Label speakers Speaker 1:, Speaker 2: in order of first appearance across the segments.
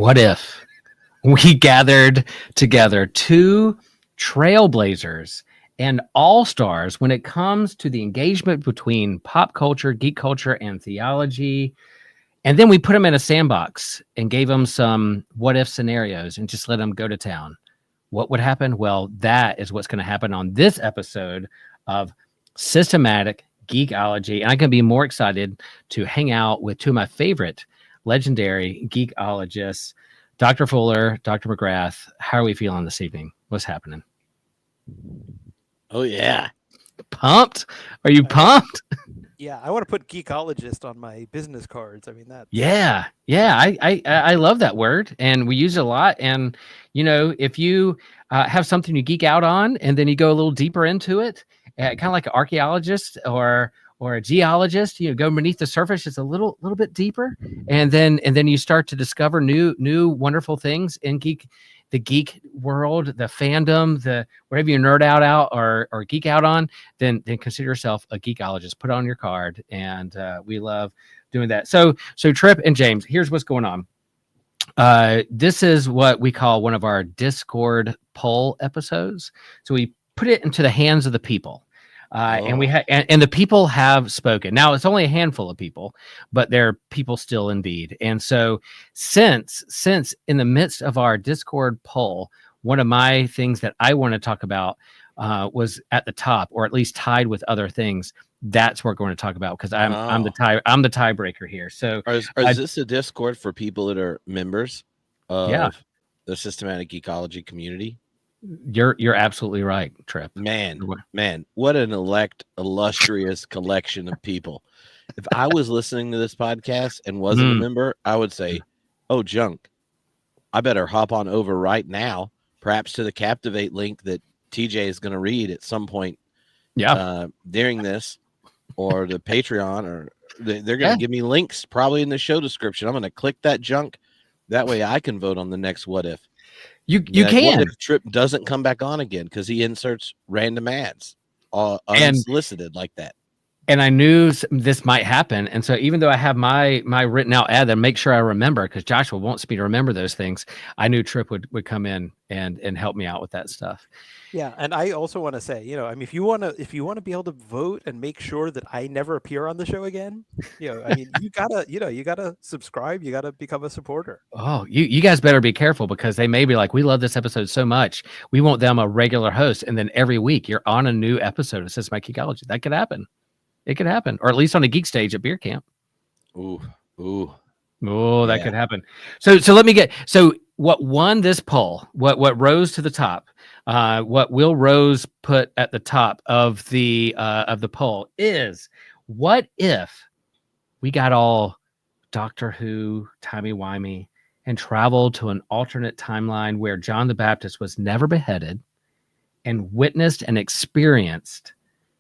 Speaker 1: What if we gathered together two trailblazers and all-stars when it comes to the engagement between pop culture, geek culture, and theology, and then we put them in a sandbox and gave them some what-if scenarios and just let them go to town? What would happen? Well, that is what's going to happen on this episode of Systematic Geekology. And I can be more excited to hang out with two of my favorite legendary geekologists, Dr. Fuller, Dr. McGrath. How are we feeling this evening? What's happening?
Speaker 2: Oh, yeah.
Speaker 1: Pumped? Are you pumped?
Speaker 3: Yeah, I want to put geekologist on my business cards. I mean, that.
Speaker 1: Yeah. I love that word, and we use it a lot. And if you have something you geek out on, and then you go a little deeper into it, kind of like an archaeologist or a geologist, go beneath the surface just a little bit deeper, and then you start to discover new wonderful things in the geek world, the fandom, the whatever you nerd out or geek out on, then consider yourself a geekologist. Put it on your card, and we love doing that. So Tripp and James, here's what's going on. This is what we call one of our Discord poll episodes. So we put it into the hands of the people. And we and the people have spoken. Now it's only a handful of people, but they're people still indeed. And so since in the midst of our Discord poll, one of my things that I want to talk about was at the top, or at least tied with other things. That's what we're going to talk about, because I'm the tiebreaker here. So
Speaker 2: is this a Discord for people that are members of the Systematic Geekology community?
Speaker 1: You're absolutely right, Tripp.
Speaker 2: Man, what an illustrious collection of people. If I was listening to this podcast and wasn't a member, I would say, oh, junk, I better hop on over right now, perhaps to the Captivate link that TJ is going to read at some point during this, or the Patreon, or they're going to give me links probably in the show description. I'm going to click that junk. That way I can vote on the next what if.
Speaker 1: You can.
Speaker 2: What if Tripp doesn't come back on again because he inserts random ads unsolicited like that?
Speaker 1: And I knew this might happen, and so even though I have my written out ad, that make sure I remember, because Joshua wants me to remember those things, I knew Tripp would come in and help me out with that stuff.
Speaker 3: Yeah, and I also want to say, I mean, if you want to be able to vote and make sure that I never appear on the show again, I mean, you gotta subscribe, you gotta become a supporter.
Speaker 1: Oh, you guys better be careful, because they may be like, we love this episode so much, we want them a regular host, and then every week you're on a new episode of Systematic Geekology. That could happen. It could happen, or at least on a geek stage at Beer Camp.
Speaker 2: Ooh,
Speaker 1: that could happen. So let me get. So what won this poll? What rose to the top? What Will Rose put at the top of the poll is, what if we got all Doctor Who timey-wimey and traveled to an alternate timeline where John the Baptist was never beheaded and witnessed and experienced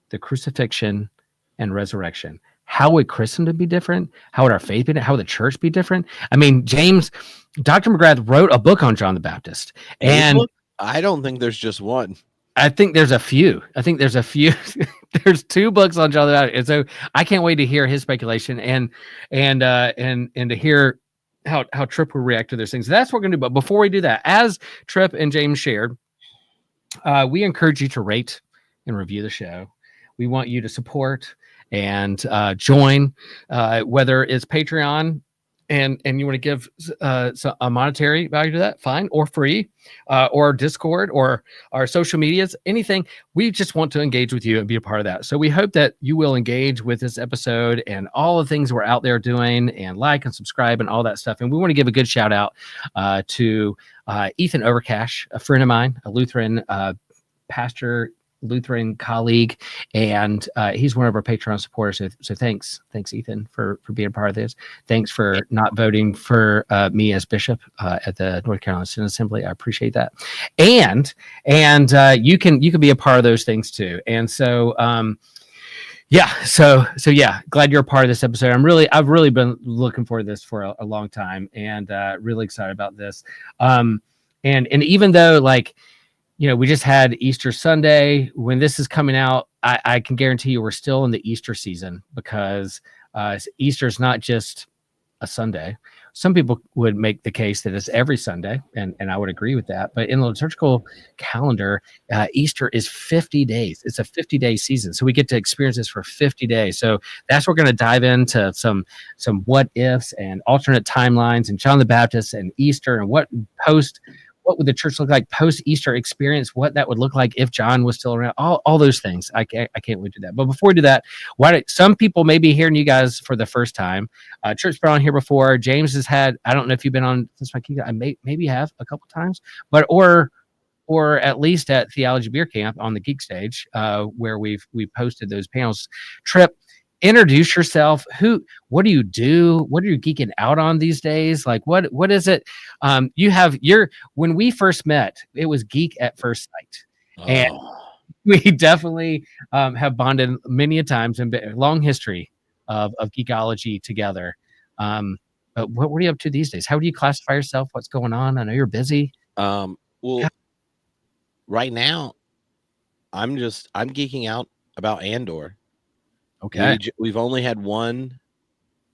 Speaker 1: the crucifixion and resurrection? How would Christendom be different? How would our faith be different? How would the church be different? I mean, Dr. McGrath wrote a book on John the Baptist, and
Speaker 2: I don't think there's just one.
Speaker 1: I think there's a few. There's two books on John the Baptist, and so I can't wait to hear his speculation and to hear how Tripp will react to those things. That's what we're going to do. But before we do that, as Tripp and James shared, we encourage you to rate and review the show. We want you to support and join, whether it's Patreon and you want to give a monetary value to that, fine, or free, or Discord, or our social medias, anything. We just want to engage with you and be a part of that. So we hope that you will engage with this episode and all the things we're out there doing, and like and subscribe and all that stuff. And we want to give a good shout out to Ethan Overcash, a friend of mine, a Lutheran pastor, Lutheran colleague, and he's one of our Patreon supporters. So thanks Ethan for being a part of this. Thanks for not voting for me as bishop at the North Carolina Synod Assembly. I appreciate that. And you can be a part of those things too. And so so glad you're a part of this episode. I've really been looking forward to this for a long time, and really excited about this. And even though, like, we just had Easter Sunday. When this is coming out, I can guarantee you we're still in the Easter season, because Easter is not just a Sunday. Some people would make the case that it's every Sunday, and I would agree with that. But in the liturgical calendar, Easter is 50 days. It's a 50-day season, so we get to experience this for 50 days. So that's we're going to dive into some what ifs and alternate timelines and John the Baptist and Easter and what would the church look like post-Easter experience, what that would look like if John was still around, all those things. I can't wait to do that. But before we do that, some people may be hearing you guys for the first time. Tripp's been on here before. James has had, I don't know if you've been on Systematic Geekology. I maybe have a couple times, but or at least at Theology Beer Camp on the Geek Stage, where we've posted those panels. Tripp, introduce yourself. What do you do? What are you geeking out on these days? Like what is it? When we first met, it was geek at first sight. And we definitely have bonded many a times and long history of geekology together. But what are you up to these days? How do you classify yourself? What's going on? I know you're busy.
Speaker 2: Well, right now I'm geeking out about Andor.
Speaker 1: Okay.
Speaker 2: We've only had one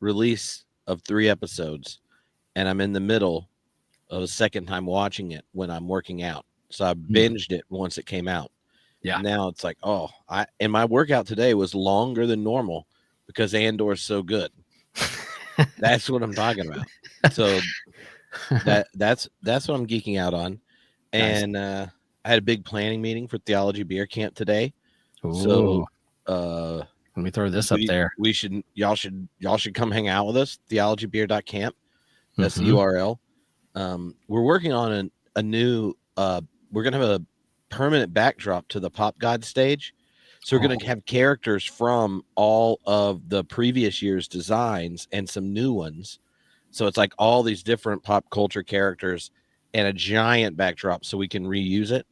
Speaker 2: release of 3 episodes, and I'm in the middle of a second time watching it when I'm working out. So I binged it once it came out.
Speaker 1: Yeah.
Speaker 2: Now it's like, and my workout today was longer than normal because Andor is so good. That's what I'm talking about. So that's what I'm geeking out on.
Speaker 1: Nice.
Speaker 2: And I had a big planning meeting for Theology Beer Camp today.
Speaker 1: Ooh.
Speaker 2: So
Speaker 1: let me throw this up there.
Speaker 2: Y'all should come hang out with us. theologybeer.camp. That's the URL. We're working on a new. We're gonna have a permanent backdrop to the Pop God stage. So we're gonna have characters from all of the previous year's designs and some new ones. So it's like all these different pop culture characters and a giant backdrop, so we can reuse it.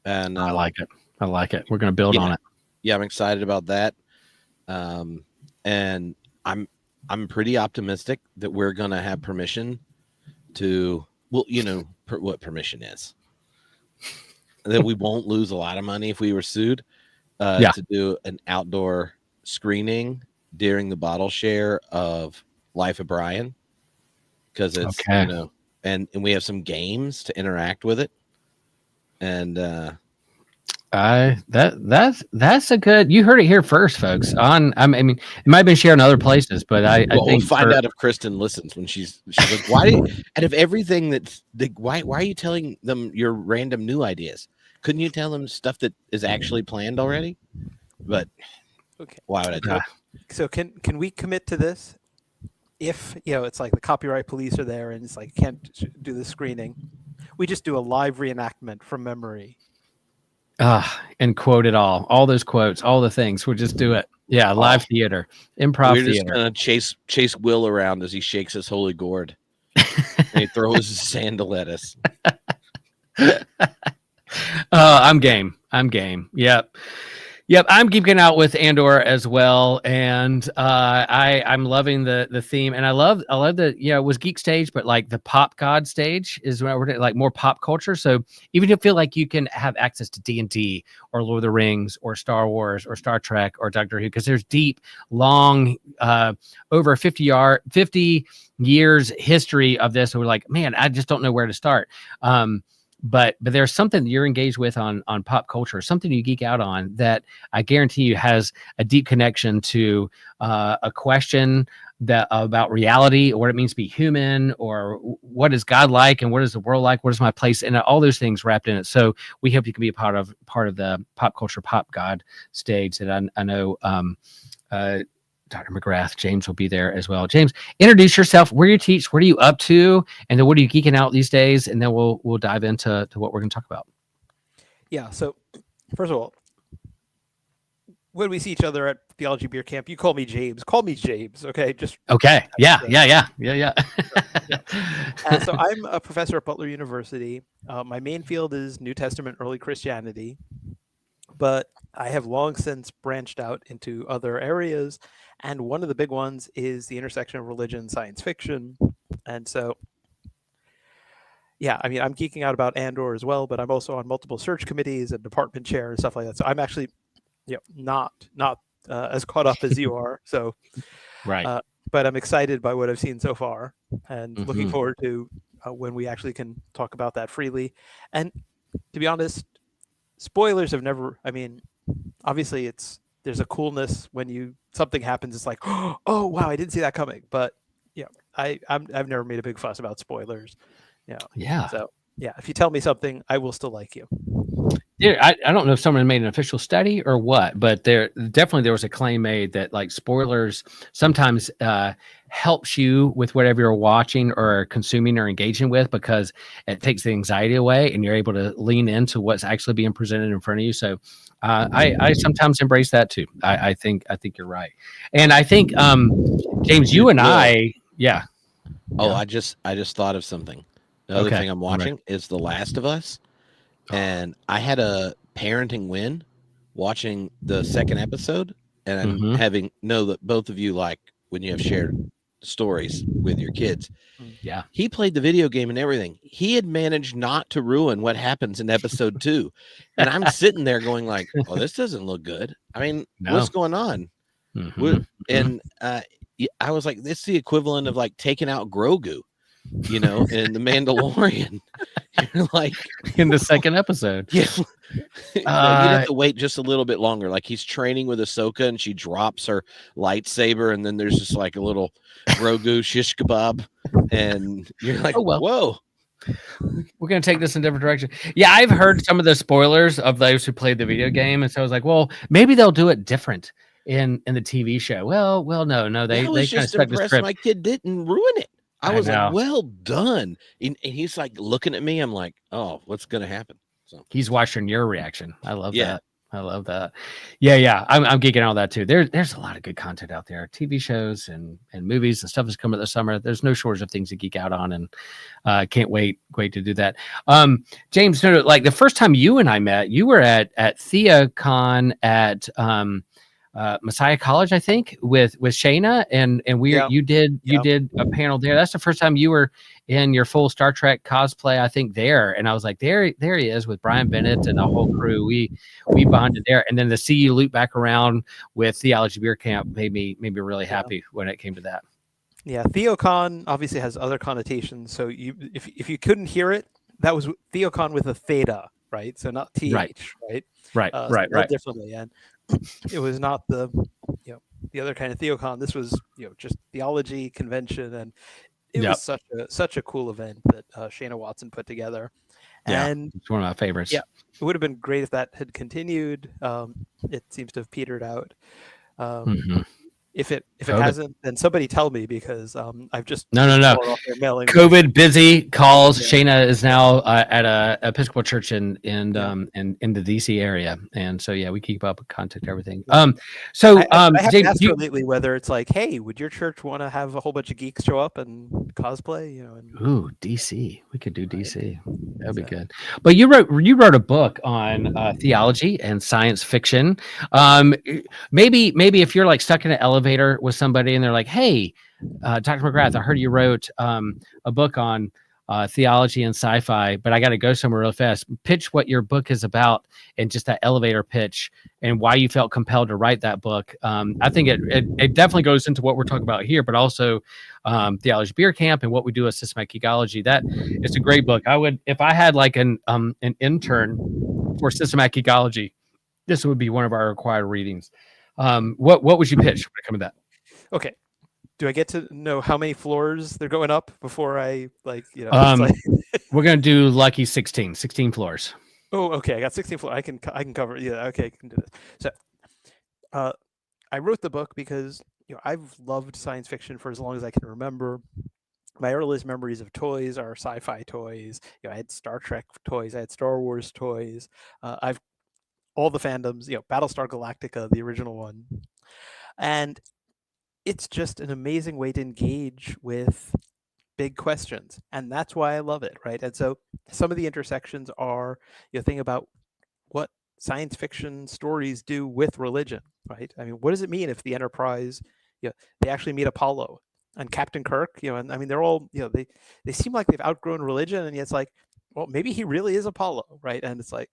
Speaker 2: And
Speaker 1: I like it. We're gonna build on it.
Speaker 2: Yeah, I'm excited about that. And I'm pretty optimistic that we're going to have permission to, what permission is, that we won't lose a lot of money if we were sued, to do an outdoor screening during the bottle share of Life of Brian. Cause it's, and we have some games to interact with it. And,
Speaker 1: that's a good. You heard it here first, folks. I mean, it might have been shared in other places, but I think
Speaker 2: we'll find out if Kristen listens when she's like, why? Out of everything why are you telling them your random new ideas? Couldn't you tell them stuff that is actually planned already? But why would I do it?
Speaker 3: So can we commit to this? If it's like the copyright police are there and it's like can't do the screening, we just do a live reenactment from memory.
Speaker 1: And quote it all those quotes, all the things. We'll just do it. Yeah, live theater, improv
Speaker 2: We're
Speaker 1: theater.
Speaker 2: just gonna chase Will around as he shakes his holy gourd and he throws his sandal at us.
Speaker 1: I'm game. Yep, I'm geeking out with Andor as well, and I'm loving the theme, and I love the it was Geek Stage, but like the Pop God stage is where we're like more pop culture. So even if you feel like you can have access to D&D or Lord of the Rings or Star Wars or Star Trek or Doctor Who, because there's deep, long, over 50 years history of this. So we're like, man, I just don't know where to start. But there's something that you're engaged with on pop culture, something you geek out on that I guarantee you has a deep connection to a question that about reality or what it means to be human, or what is God like and what is the world like? What is my place? And all those things wrapped in it. So we hope you can be a part of the pop culture, pop God stage that I know Dr. McGrath, James will be there as well. James, introduce yourself. Where you teach? What are you up to? And then what are you geeking out these days? And then we'll dive into what we're going to talk about.
Speaker 3: Yeah. So first of all, when we see each other at Theology Beer Camp, you call me James. Call me James. Okay. Just
Speaker 1: okay. Yeah.
Speaker 3: So I'm a professor at Butler University. My main field is New Testament early Christianity, but I have long since branched out into other areas. And one of the big ones is the intersection of religion and science fiction. And so, I mean, I'm geeking out about Andor as well, but I'm also on multiple search committees and department chair and stuff like that. So I'm actually, not as caught up as you are. So,
Speaker 1: right.
Speaker 3: but I'm excited by what I've seen so far, and looking
Speaker 2: Mhm.
Speaker 3: forward to when we actually can talk about that freely. And to be honest, spoilers have never. I mean, obviously, there's a coolness when something happens. It's like, oh wow, I didn't see that coming. But yeah, I've never made a big fuss about spoilers.
Speaker 1: Yeah.
Speaker 3: So yeah, if you tell me something, I will still like you.
Speaker 1: Yeah, I don't know if someone made an official study or what, but there was a claim made that like spoilers sometimes helps you with whatever you're watching or consuming or engaging with, because it takes the anxiety away and you're able to lean into what's actually being presented in front of you. So I sometimes embrace that too. I think you're right, and I think James, you
Speaker 2: Dude,
Speaker 1: and
Speaker 2: Will.
Speaker 1: yeah.
Speaker 2: Oh,
Speaker 1: Yeah.
Speaker 2: I just thought of something. The other
Speaker 1: Okay.
Speaker 2: thing I'm
Speaker 1: All right.
Speaker 2: watching is The Last of Us, and I had a parenting win watching the second episode, and
Speaker 1: Mm-hmm.
Speaker 2: having know that both of you like when you have shared stories with your kids.
Speaker 1: Yeah.
Speaker 2: He played the video game and everything. He had managed not to ruin what happens in episode 2. And I'm sitting there going like, "Oh, this doesn't look good. I mean, what's
Speaker 1: No.
Speaker 2: going on?"
Speaker 1: Mm-hmm.
Speaker 2: What and I was like, "It's the equivalent of like taking out Grogu, in The Mandalorian." You're like,
Speaker 1: In the second episode.
Speaker 2: yeah, you'd have
Speaker 1: Uh,
Speaker 2: to wait just a little bit longer. Like he's training with Ahsoka and she drops her lightsaber, and then there's just like a little Grogu shish kebab, and you're like,
Speaker 1: oh well.
Speaker 2: "Whoa."
Speaker 1: We're gonna take this in a different direction. Yeah, I've heard some of the spoilers of those who played the video game, and so I was like, well, maybe they'll do it different in the TV show. Well, no,
Speaker 2: Yeah, I
Speaker 1: they
Speaker 2: was
Speaker 1: kind of
Speaker 2: just
Speaker 1: stuck to
Speaker 2: impressed
Speaker 1: script.
Speaker 2: my kid didn't ruin it. I
Speaker 1: I
Speaker 2: was like,
Speaker 1: know.
Speaker 2: "Well done." And he's like looking at me. I'm like, "Oh, what's gonna happen?" So
Speaker 1: He's watching your reaction. I love
Speaker 2: yeah,
Speaker 1: that. I love that. Yeah. I'm geeking out on that too. There's a lot of good content out there. TV shows and movies and stuff is coming this summer. There's no shortage of things to geek out on, and can't wait to do that. James, no, like the first time you and I met, you were at TheaCon at Messiah College, I think, with Shayna, and
Speaker 3: Yeah,
Speaker 1: you did
Speaker 3: yeah,
Speaker 1: a panel there. That's the first time you were in your full Star Trek cosplay, I think, there. And I was like, there he is with Brian Bennett and the whole crew. We bonded there, and then to see you loop back around with Theology Beer Camp made me really
Speaker 3: yeah.
Speaker 1: happy when it came to that.
Speaker 3: Yeah, TheaCon obviously has other connotations. So if you couldn't hear it, that was TheaCon with a theta, right? So not
Speaker 1: Right,
Speaker 3: th, right?
Speaker 1: right,
Speaker 3: So
Speaker 1: right,
Speaker 3: spelled
Speaker 1: right.
Speaker 3: differently, and it was not the other kind of TheaCon. This was just theology convention, and it was
Speaker 1: Yep.
Speaker 3: such a cool event that Shayna Watson put together.
Speaker 1: Yeah,
Speaker 3: And
Speaker 1: it's one of my favorites.
Speaker 3: yeah, it would have been great if that had continued. It seems to have petered out. Um,
Speaker 1: Mhm.
Speaker 3: if it
Speaker 1: COVID.
Speaker 3: hasn't, then somebody tell me, because I've just
Speaker 1: No.
Speaker 3: fallen off their mailing list.
Speaker 1: COVID busy calls.
Speaker 3: Yeah,
Speaker 1: Shayna is now at a Episcopal church in
Speaker 3: yeah,
Speaker 1: in the DC area, and so yeah, we keep up with contact everything.
Speaker 3: yeah.
Speaker 1: So
Speaker 3: I have to
Speaker 1: James,
Speaker 3: ask her lately whether it's like, hey, would your church want to have a whole bunch of geeks show up and cosplay? And
Speaker 1: DC, we could do
Speaker 3: right.
Speaker 1: DC. That'd be
Speaker 3: So,
Speaker 1: good. But you wrote a book on theology and science fiction. Um, maybe if you're like stuck in an elevator with somebody and they're like, hey, Dr. McGrath, I heard you wrote a book on theology and sci-fi, but I got to go somewhere real fast. Pitch what your book is about and just that elevator pitch and why you felt compelled to write that book. I think it definitely goes into what we're talking about here, but also Theology Beer Camp and what we do at Systematic Geekology. That it's a great book. I would, if I had like an intern for Systematic Geekology, this would be one of our required readings. What would you pitch when it comes to that?
Speaker 3: okay. Do I get to know how many floors they're going up before I
Speaker 1: Um,
Speaker 3: like,
Speaker 1: We're gonna do lucky 16 floors.
Speaker 3: oh, okay, I got 16 floors. I can cover. Yeah, okay, I can do this. So, I wrote the book because I've loved science fiction for as long as I can remember. My earliest memories of toys are sci-fi toys. I had Star Trek toys. I had Star Wars toys. I've all the fandoms. Battlestar Galactica, the original one, and it's just an amazing way to engage with big questions, and that's why I love it, right? And so some of the intersections are think about what science fiction stories do with religion, right? I mean, what does it mean if the Enterprise, they actually meet Apollo and Captain Kirk, and I mean, they're all, they seem like they've outgrown religion, and yet it's like, well, maybe he really is Apollo, right? And it's like,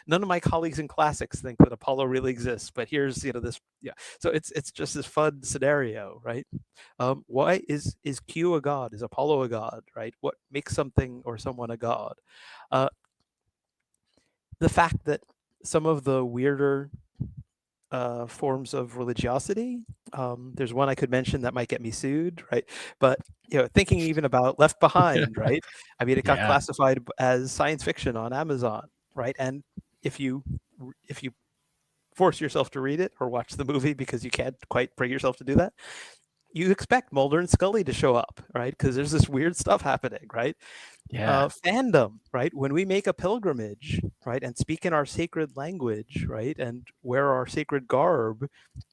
Speaker 3: none of my colleagues in classics think that Apollo really exists, but here's, this, So it's just this fun scenario, right? Why is Q a god? Is Apollo a god, right? What makes something or someone a god? The fact that some of the weirder forms of religiosity. There's one I could mention that might get me sued, right? But thinking even about Left Behind, right? I mean, it got classified as science fiction on Amazon, right? And if you force yourself to read it or watch the movie because you can't quite bring yourself to do that, you expect Mulder and Scully to show up, right? Because there's this weird stuff happening, right? Fandom, right? When we make a pilgrimage, right, and speak in our sacred language, right, and wear our sacred garb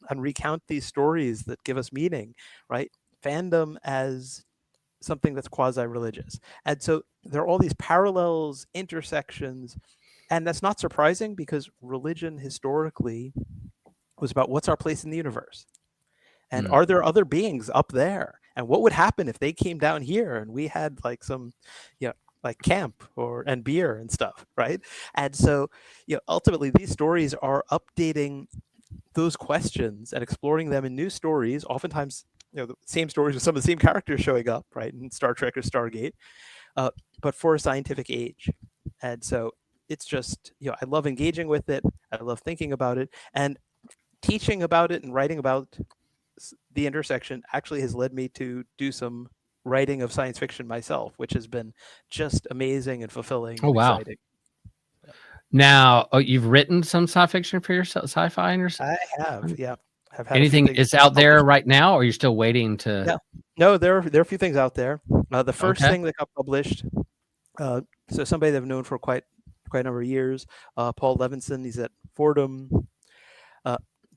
Speaker 3: and recount these stories that give us meaning, right? Fandom as something that's quasi-religious. And so there are all these parallels, intersections, and that's not surprising because religion historically was about what's our place in the universe. And are there other beings up there? And what would happen if they came down here and we had like some, like camp and beer and stuff, right? And so, ultimately these stories are updating those questions and exploring them in new stories. Oftentimes, the same stories with some of the same characters showing up, right, in Star Trek or Stargate, but for a scientific age. And so it's just, I love engaging with it. I love thinking about it, and teaching about it and writing about the intersection actually has led me to do some writing of science fiction myself, which has been just amazing and fulfilling and exciting.
Speaker 1: Now, you've written some sci fiction for yourself, sci-fi, and
Speaker 3: I have, yeah. I've had
Speaker 1: anything is out there right now, or are you still waiting to?
Speaker 3: Yeah, no, there are a few things out there. The first thing that got published, so somebody that I've known for quite a number of years, Paul Levinson. He's at Fordham.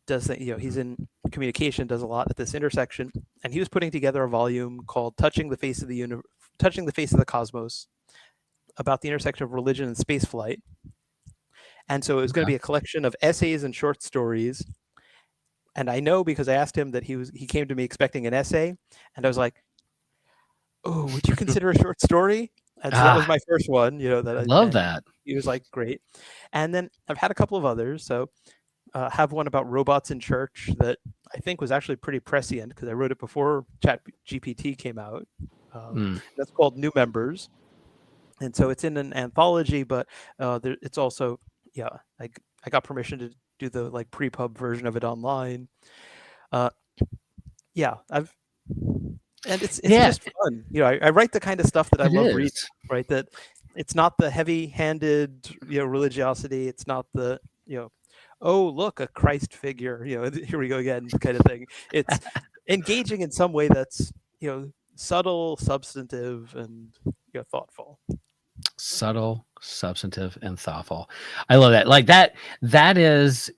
Speaker 3: Does he's in communication, does a lot at this intersection, and he was putting together a volume called "Touching the Face of the Cosmos," about the intersection of religion and spaceflight. And so it was going to be a collection of essays and short stories. And I know because I asked him that he came to me expecting an essay, and I was like, "Oh, would you consider a short story?" And so that was my first one. That I
Speaker 1: love that.
Speaker 3: He was like, "Great." And then I've had a couple of others. So. Have one about robots in church that I think was actually pretty prescient because I wrote it before ChatGPT came out. That's called New Members. And so it's in an anthology, but it's also, I got permission to do the like pre-pub version of it online. It's just fun. I write the kind of stuff that I love reading, right? That it's not the heavy-handed, religiosity. It's not the, oh, look, a Christ figure, here we go again kind of thing. It's engaging in some way that's, subtle, substantive, and thoughtful.
Speaker 1: Subtle, substantive, and thoughtful. I love that. Like that is,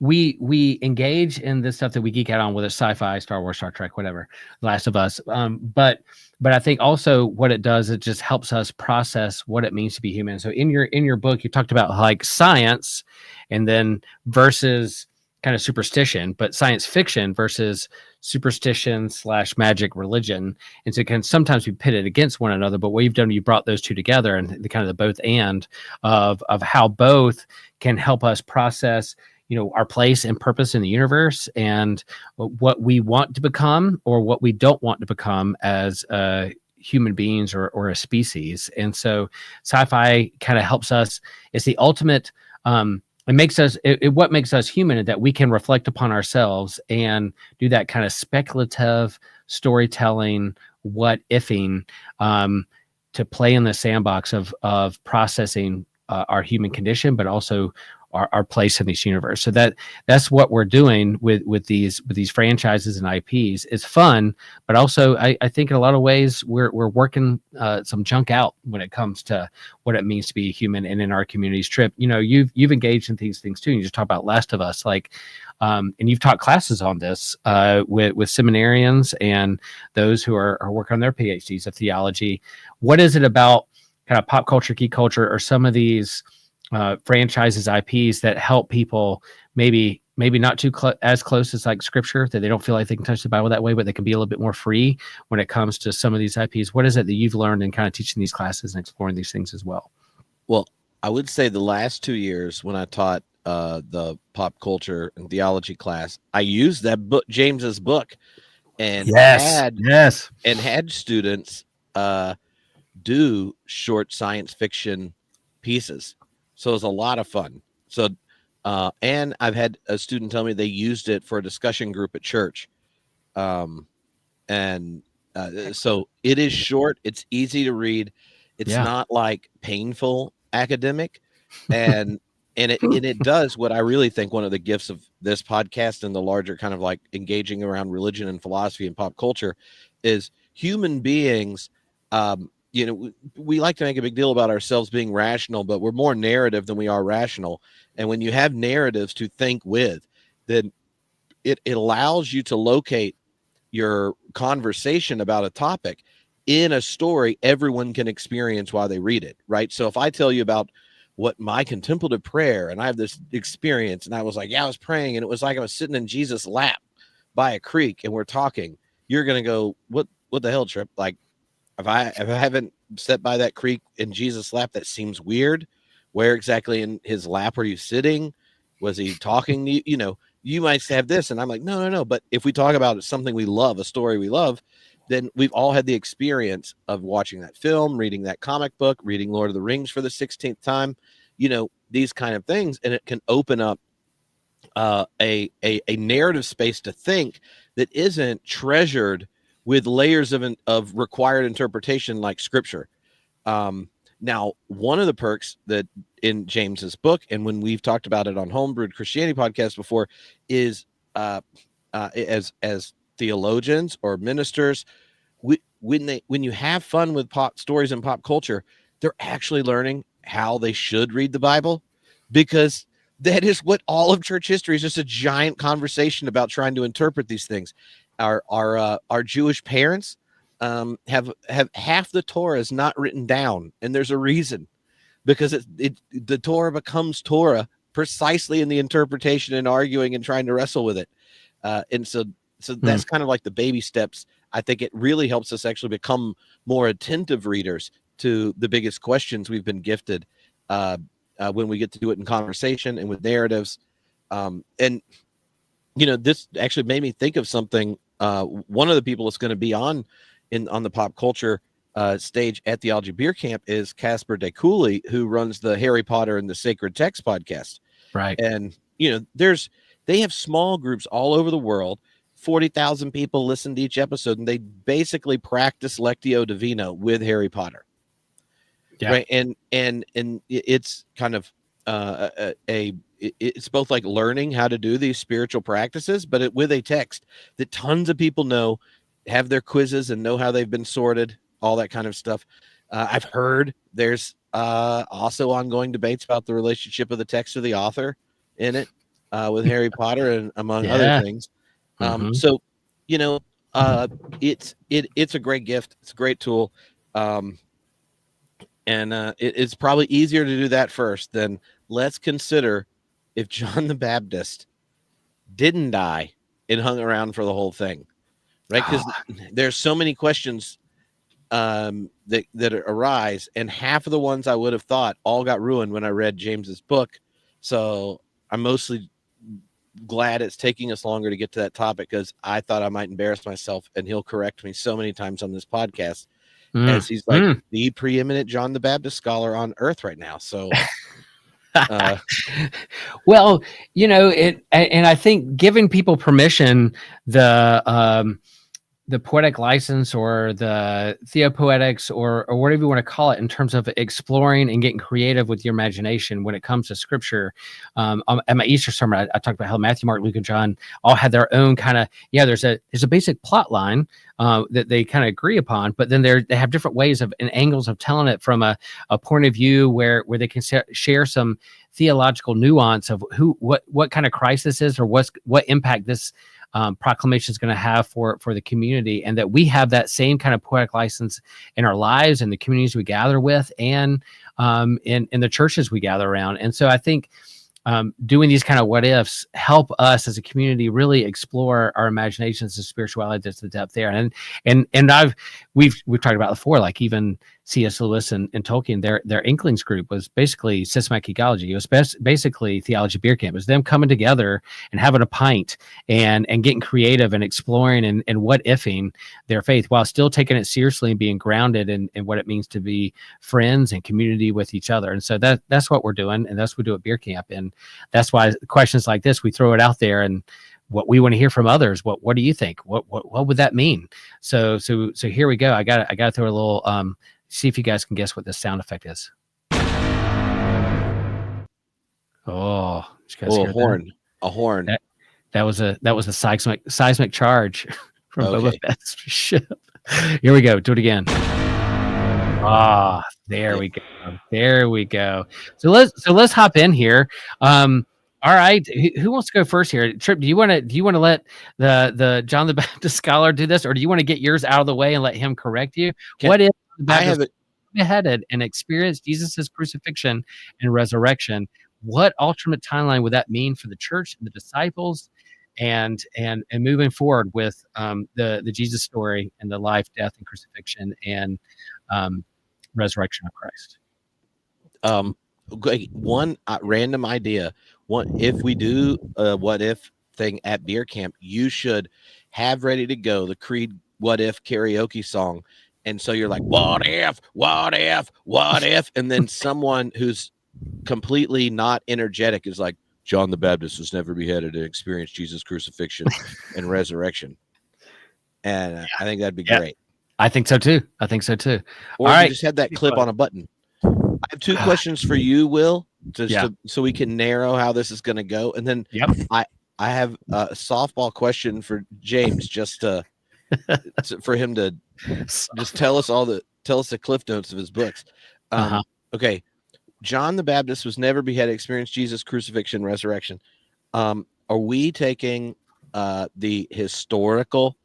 Speaker 1: we engage in this stuff that we geek out on, whether it's sci-fi, Star Wars, Star Trek, whatever, Last of Us. But I think also what it does, it just helps us process what it means to be human. So in your book, you talked about like science and then versus kind of superstition, but science fiction versus superstition / magic religion. And so it can sometimes be pitted against one another, but what you've done, you brought those two together and the kind of the both and of how both can help us process our place and purpose in the universe and what we want to become or what we don't want to become as human beings or a species. And so sci-fi kind of helps us. It's the ultimate, it makes us, what makes us human is that we can reflect upon ourselves and do that kind of speculative storytelling, what ifing, to play in the sandbox of processing our human condition, but also our place in this universe. So that's what we're doing with these franchises and IPs. It's fun, but also I think in a lot of ways we're working some junk out when it comes to what it means to be a human. And in our communities, Tripp, you've engaged in these things too. You just talk about Last of Us, like, and you've taught classes on this with seminarians and those who are working on their PhDs of theology. What is it about kind of pop culture, geek culture, or some of these franchises, IPs that help people maybe maybe not too as close as like scripture, that they don't feel like they can touch the Bible that way, but they can be a little bit more free when it comes to some of these IPs. What is it that you've learned in kind of teaching these classes and exploring these things as well?
Speaker 2: Well, I would say the last 2 years when I taught the pop culture and theology class, I used that book, James's book, and had students do short science fiction pieces. So it was a lot of fun. So and I've had a student tell me they used it for a discussion group at church. And so it is short, it's easy to read, it's not like painful academic, and it does what I really think one of the gifts of this podcast and the larger kind of like engaging around religion and philosophy and pop culture is human beings. We like to make a big deal about ourselves being rational, but we're more narrative than we are rational. And when you have narratives to think with, then it allows you to locate your conversation about a topic in a story everyone can experience while they read it, right? So if I tell you about what my contemplative prayer, and I have this experience, and I was like, I was praying, and it was like I was sitting in Jesus' lap by a creek, and we're talking, you're gonna go, what the hell, Tripp? Like, if I haven't sat by that creek in Jesus' lap, that seems weird. Where exactly in his lap are you sitting? Was he talking to you? You know, you might have this, and I'm like, no. But if we talk about something we love, a story we love, then we've all had the experience of watching that film, reading that comic book, reading Lord of the Rings for the 16th time, these kind of things. And it can open up a narrative space to think that isn't treasured with layers of required interpretation like scripture. Now, one of the perks that in James's book, and when we've talked about it on Homebrewed Christianity podcast before, is as theologians or ministers, when you have fun with pop stories and pop culture, they're actually learning how they should read the Bible, because that is what all of church history is, just a giant conversation about trying to interpret these things. Our Jewish parents have half the Torah is not written down, and there's a reason, because the Torah becomes Torah precisely in the interpretation and arguing and trying to wrestle with it. And so that's kind of like the baby steps. I think it really helps us actually become more attentive readers to the biggest questions we've been gifted when we get to do it in conversation and with narratives. And this actually made me think of something. One of the people that's going to be on the pop culture stage at Theology Beer Camp is Casper de Cooley, who runs the Harry Potter and the Sacred Text podcast.
Speaker 1: Right.
Speaker 2: And, they have small groups all over the world. 40,000 people listen to each episode, and they basically practice Lectio Divina with Harry Potter. Yeah. Right. And it's kind of it's both like learning how to do these spiritual practices, but with a text that tons of people know, have their quizzes and know how they've been sorted, all that kind of stuff. I've heard there's also ongoing debates about the relationship of the text to the author in it with Harry Potter and among other things. So, it's a great gift. It's a great tool. And it's probably easier to do that first than let's consider if John the Baptist didn't die and hung around for the whole thing, right? Because there's so many questions that arise, and half of the ones I would have thought all got ruined when I read James's book. So I'm mostly glad it's taking us longer to get to that topic, because I thought I might embarrass myself, and he'll correct me so many times on this podcast. As he's like the preeminent John the Baptist scholar on earth right now. So,
Speaker 1: well, and I think giving people permission, the poetic license or the theopoetics or whatever you want to call it, in terms of exploring and getting creative with your imagination when it comes to scripture. At my Easter sermon, I talked about how Matthew, Mark, Luke, and John all had their own kind of, there's a basic plot line that they kind of agree upon, but then they have different ways and angles of telling it from a point of view where they can share some theological nuance of what kind of Christ this is, or what impact this proclamation is going to have for the community, and that we have that same kind of poetic license in our lives and the communities we gather with, and in the churches we gather around. And so I think doing these kind of what ifs help us as a community really explore our imaginations and spirituality. There's the depth there, and we've talked about before, like even C.S. Lewis and Tolkien, their Inklings group was basically Systematic Geekology. It was basically Theology Beer Camp. It was them coming together and having a pint and getting creative and exploring and what ifing their faith while still taking it seriously and being grounded in what it means to be friends and community with each other. And so that's what we're doing, and that's what we do at Beer Camp. And that's why questions like this, we throw it out there, and what we want to hear from others. What do you think? What would that mean? So here we go. I got to throw a little. See if you guys can guess what this sound effect is. Oh, did you guys hear
Speaker 2: horn.
Speaker 1: that?
Speaker 2: A horn.
Speaker 1: That was a seismic charge from Boba Fett's ship. Here we go. Do it again. Ah, there we go. There we go. So let's hop in here. All right. Who wants to go first here? Tripp, do you want to let the John the Baptist scholar do this, or do you want to get yours out of the way and let him correct you? What if the Baptist beheaded and experienced Jesus' crucifixion and resurrection? What alternate timeline would that mean for the church and the disciples, and moving forward with the Jesus story and the life, death, and crucifixion and resurrection of Christ?
Speaker 2: One random idea. If we do a what if thing at Beer Camp, you should have ready to go the Creed What If karaoke song. And so you're like, what if, and then someone who's completely not energetic is like, John the Baptist was never beheaded and experienced Jesus' crucifixion and resurrection. And I think that'd be great.
Speaker 1: I think so too.
Speaker 2: Or all right, you just had that clip on a button. I have two questions for you, Will, so we can narrow how this is going to go. And then I have a softball question for James, just for him to just tell us the cliff notes of his books. Okay. John the Baptist was never beheaded, experienced Jesus' crucifixion, resurrection. Are we taking the historical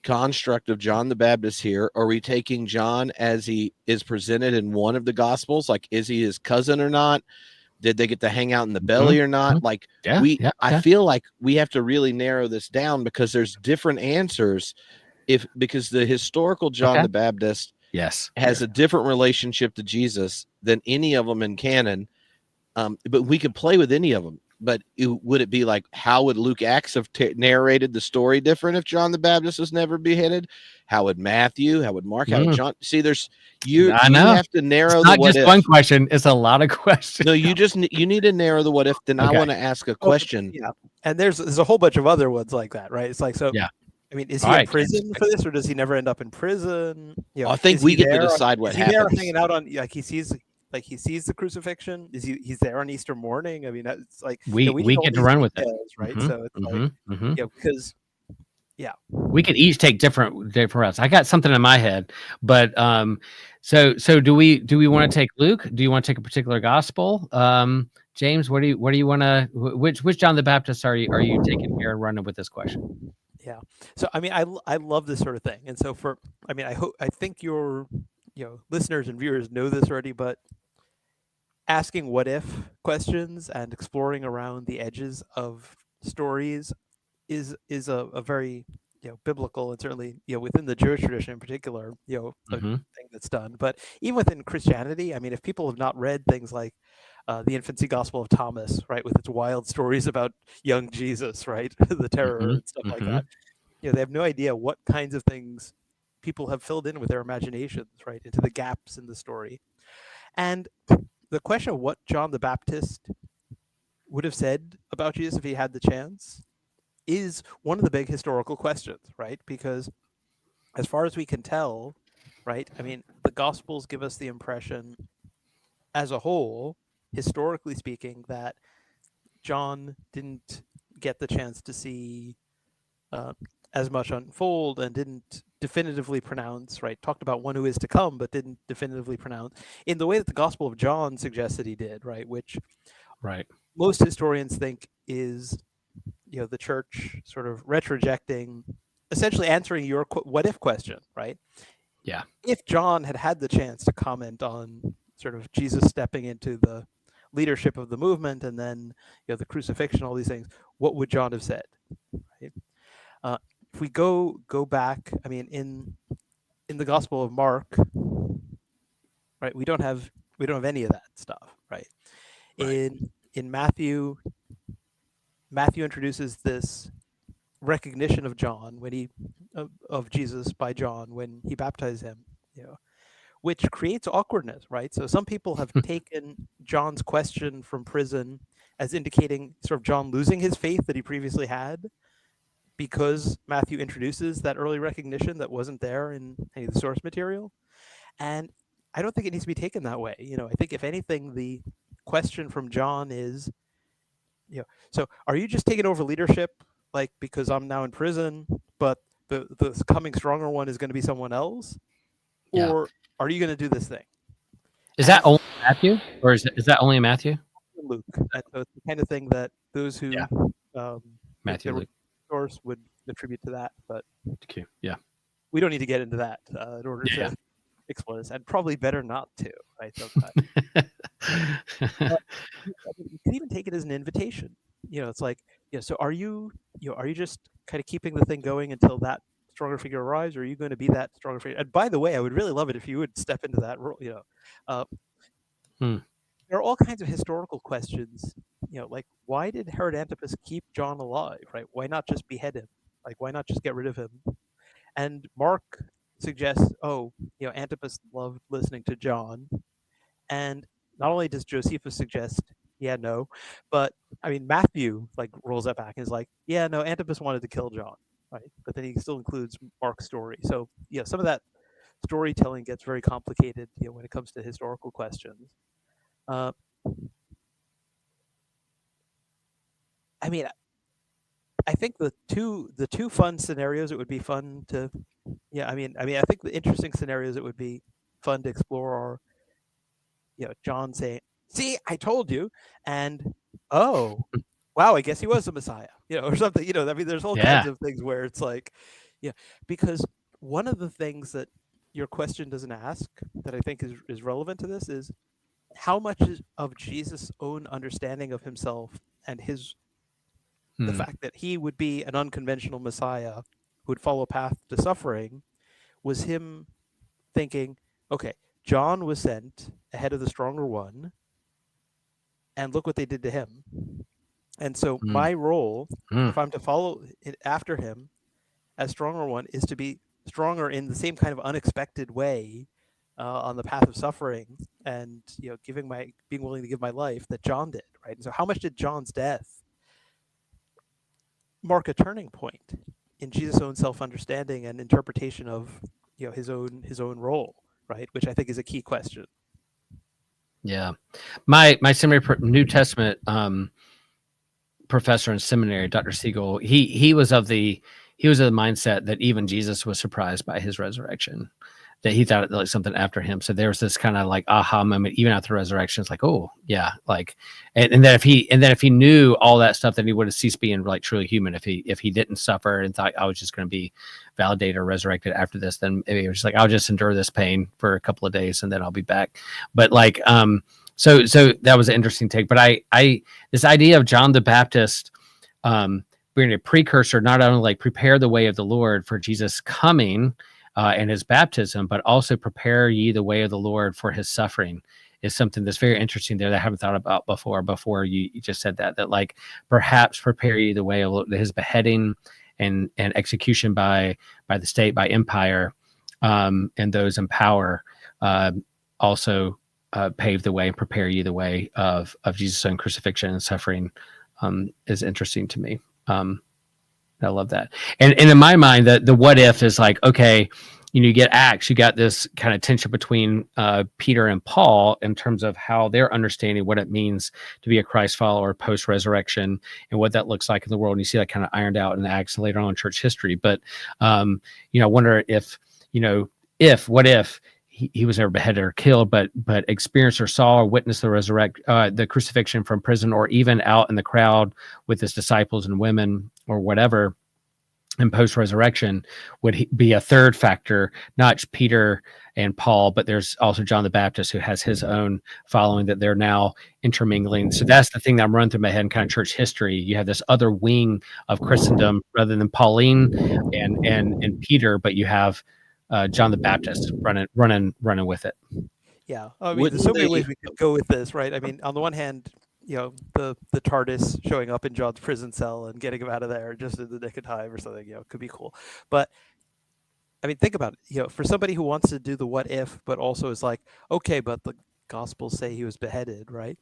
Speaker 2: construct of John the Baptist here? Are we taking John as he is presented in one of the Gospels? Like, is he his cousin or not? Did they get to hang out in the belly or not? Like, I feel like we have to really narrow this down because there's different answers. Because the historical John the Baptist has a different relationship to Jesus than any of them in canon. But we could play with any of them. But would it be like, how would Luke Acts have narrated the story different if John the Baptist was never beheaded? How would Matthew? How would Mark? How would John? See, you have to narrow
Speaker 1: it's not just one question. It's a lot of questions.
Speaker 2: No, you need to narrow the what if. Then I want to ask a question.
Speaker 3: And there's a whole bunch of other ones like that, right? It's like, so I mean, is he in prison for this, or does he never end up in prison?
Speaker 2: I think we get to decide what happens.
Speaker 3: Is he there hanging out on he sees the crucifixion? He's there on Easter morning? I mean, it's like
Speaker 1: we get to run with it,
Speaker 3: right? So it's because
Speaker 1: we could each take different routes. I got something in my head, but so do we want to take Luke? Do you want to take a particular gospel? James, what do you want to? Which John the Baptist are you taking here and running with this question?
Speaker 3: Yeah. So I mean, I love this sort of thing, and so I think your listeners and viewers know this already, but asking what if questions and exploring around the edges of stories is a very biblical, and certainly within the Jewish tradition in particular a thing that's done. But even within Christianity, I mean, if people have not read things like the Infancy Gospel of Thomas, right, with its wild stories about young Jesus, right, the terror and stuff like that, they have no idea what kinds of things people have filled in with their imaginations, right, into the gaps in the story. And the question of what John the Baptist would have said about Jesus if he had the chance is one of the big historical questions, right? Because as far as we can tell, right, I mean, the Gospels give us the impression as a whole, historically speaking, that John didn't get the chance to see as much unfold and didn't definitively pronounce, right? Talked about one who is to come, but didn't definitively pronounce in the way that the Gospel of John suggests that he did, right? Which most historians think is, the church sort of retrojecting, essentially answering your what if question, right? If John had the chance to comment on sort of Jesus stepping into the leadership of the movement, and then the crucifixion, all these things, what would John have said? Right? If we go back, I mean, in the Gospel of Mark, right, we don't have any of that stuff, right?
Speaker 1: Right.
Speaker 3: In Matthew introduces this recognition of John when he of Jesus by John when he baptized him, which creates awkwardness, right? So some people have taken John's question from prison as indicating sort of John losing his faith that he previously had, because Matthew introduces that early recognition that wasn't there in any of the source material. And I don't think it needs to be taken that way. I think if anything, the question from John is, so are you just taking over leadership, like, because I'm now in prison, but the coming stronger one is going to be someone else?
Speaker 1: Yeah.
Speaker 3: Or are you going to do this thing?
Speaker 1: Is that only Matthew, or is that only Matthew?
Speaker 3: Luke. And so it's the kind of thing that those who
Speaker 1: Matthew, Luke.
Speaker 3: Source would attribute to that, but
Speaker 1: Okay. Yeah.
Speaker 3: we don't need to get into that in order to explore this, and probably better not to, right? You can even take it as an invitation. It's like, so are you just kind of keeping the thing going until that stronger figure arrives, or are you going to be that stronger figure? And by the way, I would really love it if you would step into that role. There are all kinds of historical questions, like, why did Herod Antipas keep John alive, right? Why not just behead him? Like, why not just get rid of him? And Mark suggests, Antipas loved listening to John. And not only does Josephus suggest, no, but I mean, Matthew rolls that back and is like, no, Antipas wanted to kill John, right? But then he still includes Mark's story. So some of that storytelling gets very complicated, when it comes to historical questions. I mean, I think the two fun scenarios it would be fun to, I think the interesting scenarios it would be fun to explore are, John saying, "See, I told you," and oh, wow, I guess he was the Messiah, or something. I mean, there's all kinds of things where it's like, because one of the things that your question doesn't ask that I think is relevant to this is how much of Jesus' own understanding of himself and the fact that he would be an unconventional Messiah who would follow a path to suffering was him thinking, okay, John was sent ahead of the stronger one, and look what they did to him. And so my role, if I'm to follow it after him as stronger one, is to be stronger in the same kind of unexpected way on the path of suffering, and being willing to give my life that John did, right? And so how much did John's death mark a turning point in Jesus' own self-understanding and interpretation of his own role, right? Which I think is a key question.
Speaker 1: Yeah, my seminary New Testament professor in seminary, Dr. Siegel, he was of the mindset that even Jesus was surprised by his resurrection, that he thought like something after him. So there was this kind of like aha moment, even after resurrection. It's like, oh yeah, like, and then if he knew all that stuff, then he would have ceased being like truly human. If he didn't suffer and thought I was just going to be validated or resurrected after this, then maybe he was just like, I'll just endure this pain for a couple of days and then I'll be back. But like, so that was an interesting take. But I this idea of John the Baptist being a precursor, not only like prepare the way of the Lord for Jesus coming and his baptism, but also prepare ye the way of the Lord for his suffering, is something that's very interesting there that I haven't thought about before you just said that like perhaps prepare ye the way of his beheading and execution by the state, by empire, and those in power also pave the way and prepare ye the way of Jesus' own crucifixion and suffering, is interesting to me. I love that. And in my mind, the what if is like, okay, you get Acts, you got this kind of tension between Peter and Paul in terms of how they're understanding what it means to be a Christ follower post-resurrection and what that looks like in the world. And you see that kind of ironed out in Acts and later on in church history. But, I wonder if what if he was ever beheaded or killed, but experienced or saw or witnessed the crucifixion from prison, or even out in the crowd with his disciples and women or whatever. and post-resurrection would be a third factor, not Peter and Paul, but there's also John the Baptist, who has his own following that they're now intermingling. So that's the thing that I'm running through my head in kind of church history. You have this other wing of Christendom rather than Pauline and Peter, but you have John the Baptist running with it.
Speaker 3: Yeah, I mean,
Speaker 2: Wouldn't
Speaker 3: there's so many
Speaker 2: they-
Speaker 3: ways we could go with this, right? I mean, on the one hand, the TARDIS showing up in John's prison cell and getting him out of there just in the nick of time or something, could be cool. But I mean, think about it. For somebody who wants to do the what if, but also is like, okay, but the Gospels say he was beheaded, right?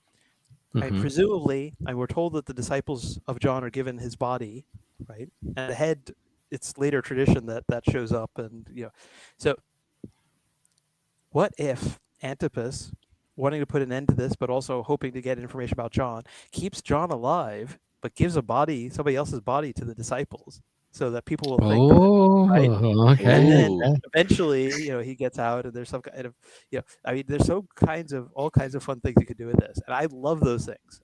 Speaker 3: I mean, presumably, we're told that the disciples of John are given his body, right? And the head, it's later tradition that shows up, and so what if Antipas, wanting to put an end to this, but also hoping to get information about John, keeps John alive, but gives somebody else's body to the disciples, so that people will think, right?
Speaker 1: Okay.
Speaker 3: And then
Speaker 2: Ooh.
Speaker 3: eventually, he gets out, and there's some kind of, I mean, there's all kinds of fun things you could do with this, and I love those things.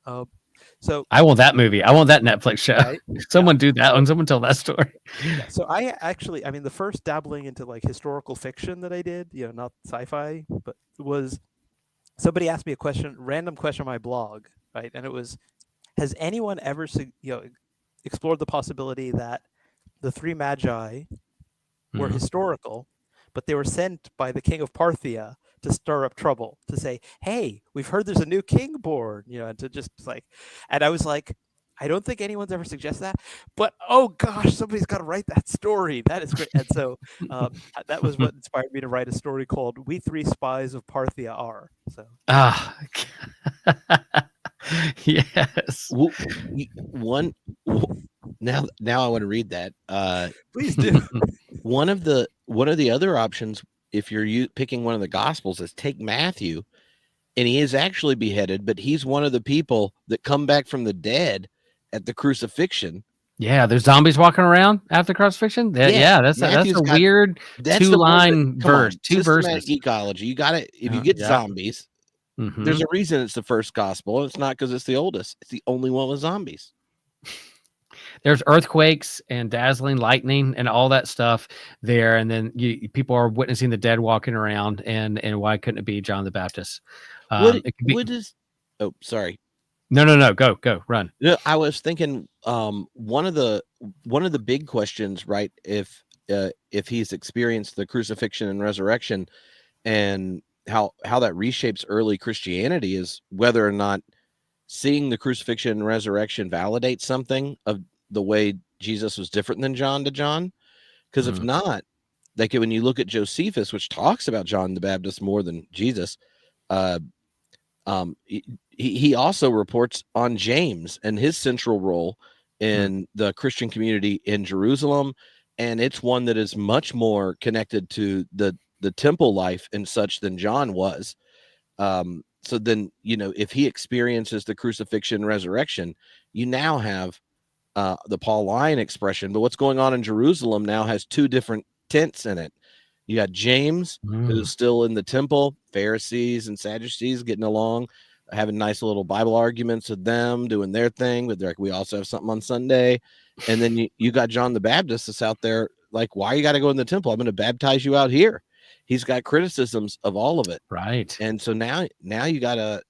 Speaker 3: So
Speaker 1: I want that movie. I want that Netflix show.
Speaker 3: right?
Speaker 1: Someone do that one. Someone tell that story.
Speaker 3: Yeah, so I actually, I mean, the first dabbling into like historical fiction that I did, not sci-fi, but was somebody asked me a random question on my blog, right? And it was, has anyone ever, explored the possibility that the three magi were historical, but they were sent by the king of Parthia to stir up trouble, to say, hey, we've heard there's a new king born, and to just like, and I was like, I don't think anyone's ever suggested that, but oh gosh, somebody's got to write that story. That is great. And so that was what inspired me to write a story called "We Three Spies of Parthia Are." So
Speaker 1: yes.
Speaker 2: One now I want to read that.
Speaker 3: Please do.
Speaker 2: One of the other options, if you're picking one of the Gospels, is take Matthew, and he is actually beheaded, but he's one of the people that come back from the dead at the crucifixion.
Speaker 1: Yeah, there's zombies walking around after crucifixion. That's a weird two-line verse, two
Speaker 2: Systematic
Speaker 1: verses.
Speaker 2: Geekology. You got it. If you get zombies, there's a reason it's the first gospel. It's not because it's the oldest. It's the only one with zombies.
Speaker 1: There's earthquakes and dazzling lightning and all that stuff there, and then people are witnessing the dead walking around, and why couldn't it be John the Baptist?
Speaker 2: Oh, sorry.
Speaker 1: No, go, run.
Speaker 2: No, I was thinking one of the big questions, right? If he's experienced the crucifixion and resurrection, and how that reshapes early Christianity, is whether or not seeing the crucifixion and resurrection validates something of the way Jesus was different than John to John. Because if not, like when you look at Josephus, which talks about John the Baptist more than Jesus, he also reports on James and his central role in the Christian community in Jerusalem, and it's one that is much more connected to the temple life and such than John was. So then, if he experiences the crucifixion and resurrection, you now have the Pauline expression, but what's going on in Jerusalem now has two different tents in it. You got James, who's still in the temple, Pharisees and Sadducees getting along, having nice little Bible arguments with them, doing their thing, but they're like, we also have something on Sunday. And then you got John the Baptist that's out there like, why you got to go in the temple? I'm going to baptize you out here. He's got criticisms of all of it.
Speaker 1: Right.
Speaker 2: And so now you got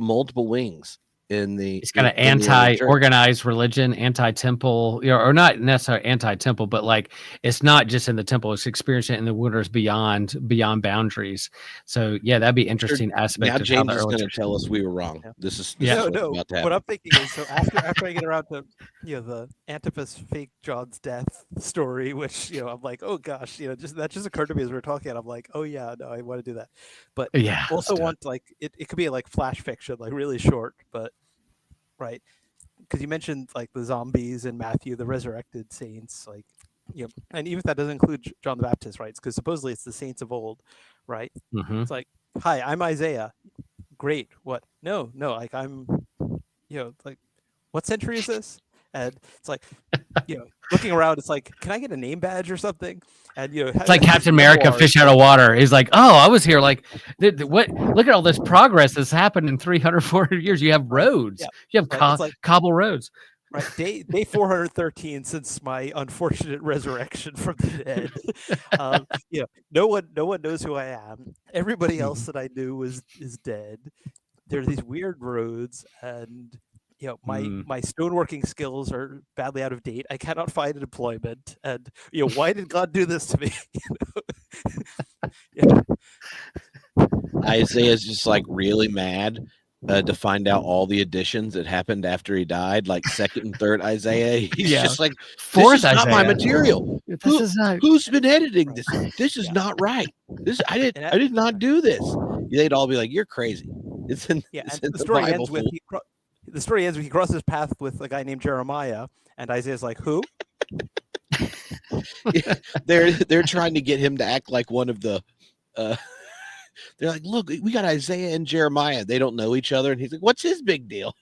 Speaker 2: multiple wings in the.
Speaker 1: It's kind of anti-organized religion, anti-temple, or not necessarily anti-temple, but like it's not just in the temple; it's experiencing it in the waters beyond boundaries. So yeah, that'd be interesting aspect.
Speaker 2: Now
Speaker 1: of
Speaker 2: James
Speaker 1: how
Speaker 2: is going to tell us we were wrong.
Speaker 3: Yeah.
Speaker 2: This is
Speaker 3: No.
Speaker 2: about to happen.
Speaker 3: What I'm thinking is, so after I get around to the Antipas fake John's death story, which I'm like, oh gosh, that just occurred to me as we were talking, and I'm like, oh yeah, no, I want to do that, but
Speaker 1: yeah,
Speaker 3: also want like it could be like flash fiction, like really short, but right, because you mentioned like the zombies in Matthew, the resurrected saints, like and even if that doesn't include John the Baptist, right? Because supposedly it's the saints of old, right? It's like, hi, I'm Isaiah. Great. What? No, like I'm, like, what century is this? And it's like, looking around, it's like, can I get a name badge or something? And
Speaker 1: it's like Captain America, fish out of water. He's like, oh, I was here. Like, what? Look at all this progress that's happened in 300, 400 years. You have roads. Yeah. You have cobble roads.
Speaker 3: Right, day 413 since my unfortunate resurrection from the dead. No one knows who I am. Everybody else that I knew is dead. There are these weird roads, and my stoneworking skills are badly out of date. I cannot find an employment, and why did God do this to me? Yeah.
Speaker 2: Isaiah's just like really mad to find out all the additions that happened after he died, like second and third Isaiah. He's just like, this
Speaker 1: Fourth
Speaker 2: is not my
Speaker 1: Isaiah.
Speaker 2: material.
Speaker 1: This is not.
Speaker 2: Who's been editing this? This is
Speaker 3: Yeah.
Speaker 2: not right. This I
Speaker 3: And
Speaker 2: did not do this. They'd all be like, "You're crazy." It's in
Speaker 3: and
Speaker 2: the
Speaker 3: story
Speaker 2: Bible.
Speaker 3: ends with the story ends with he crosses paths with a guy named Jeremiah, and Isaiah's like, who?
Speaker 2: They're trying to get him to act like one of the. They're like, look, we got Isaiah and Jeremiah. They don't know each other, and he's like, "What's his big deal?"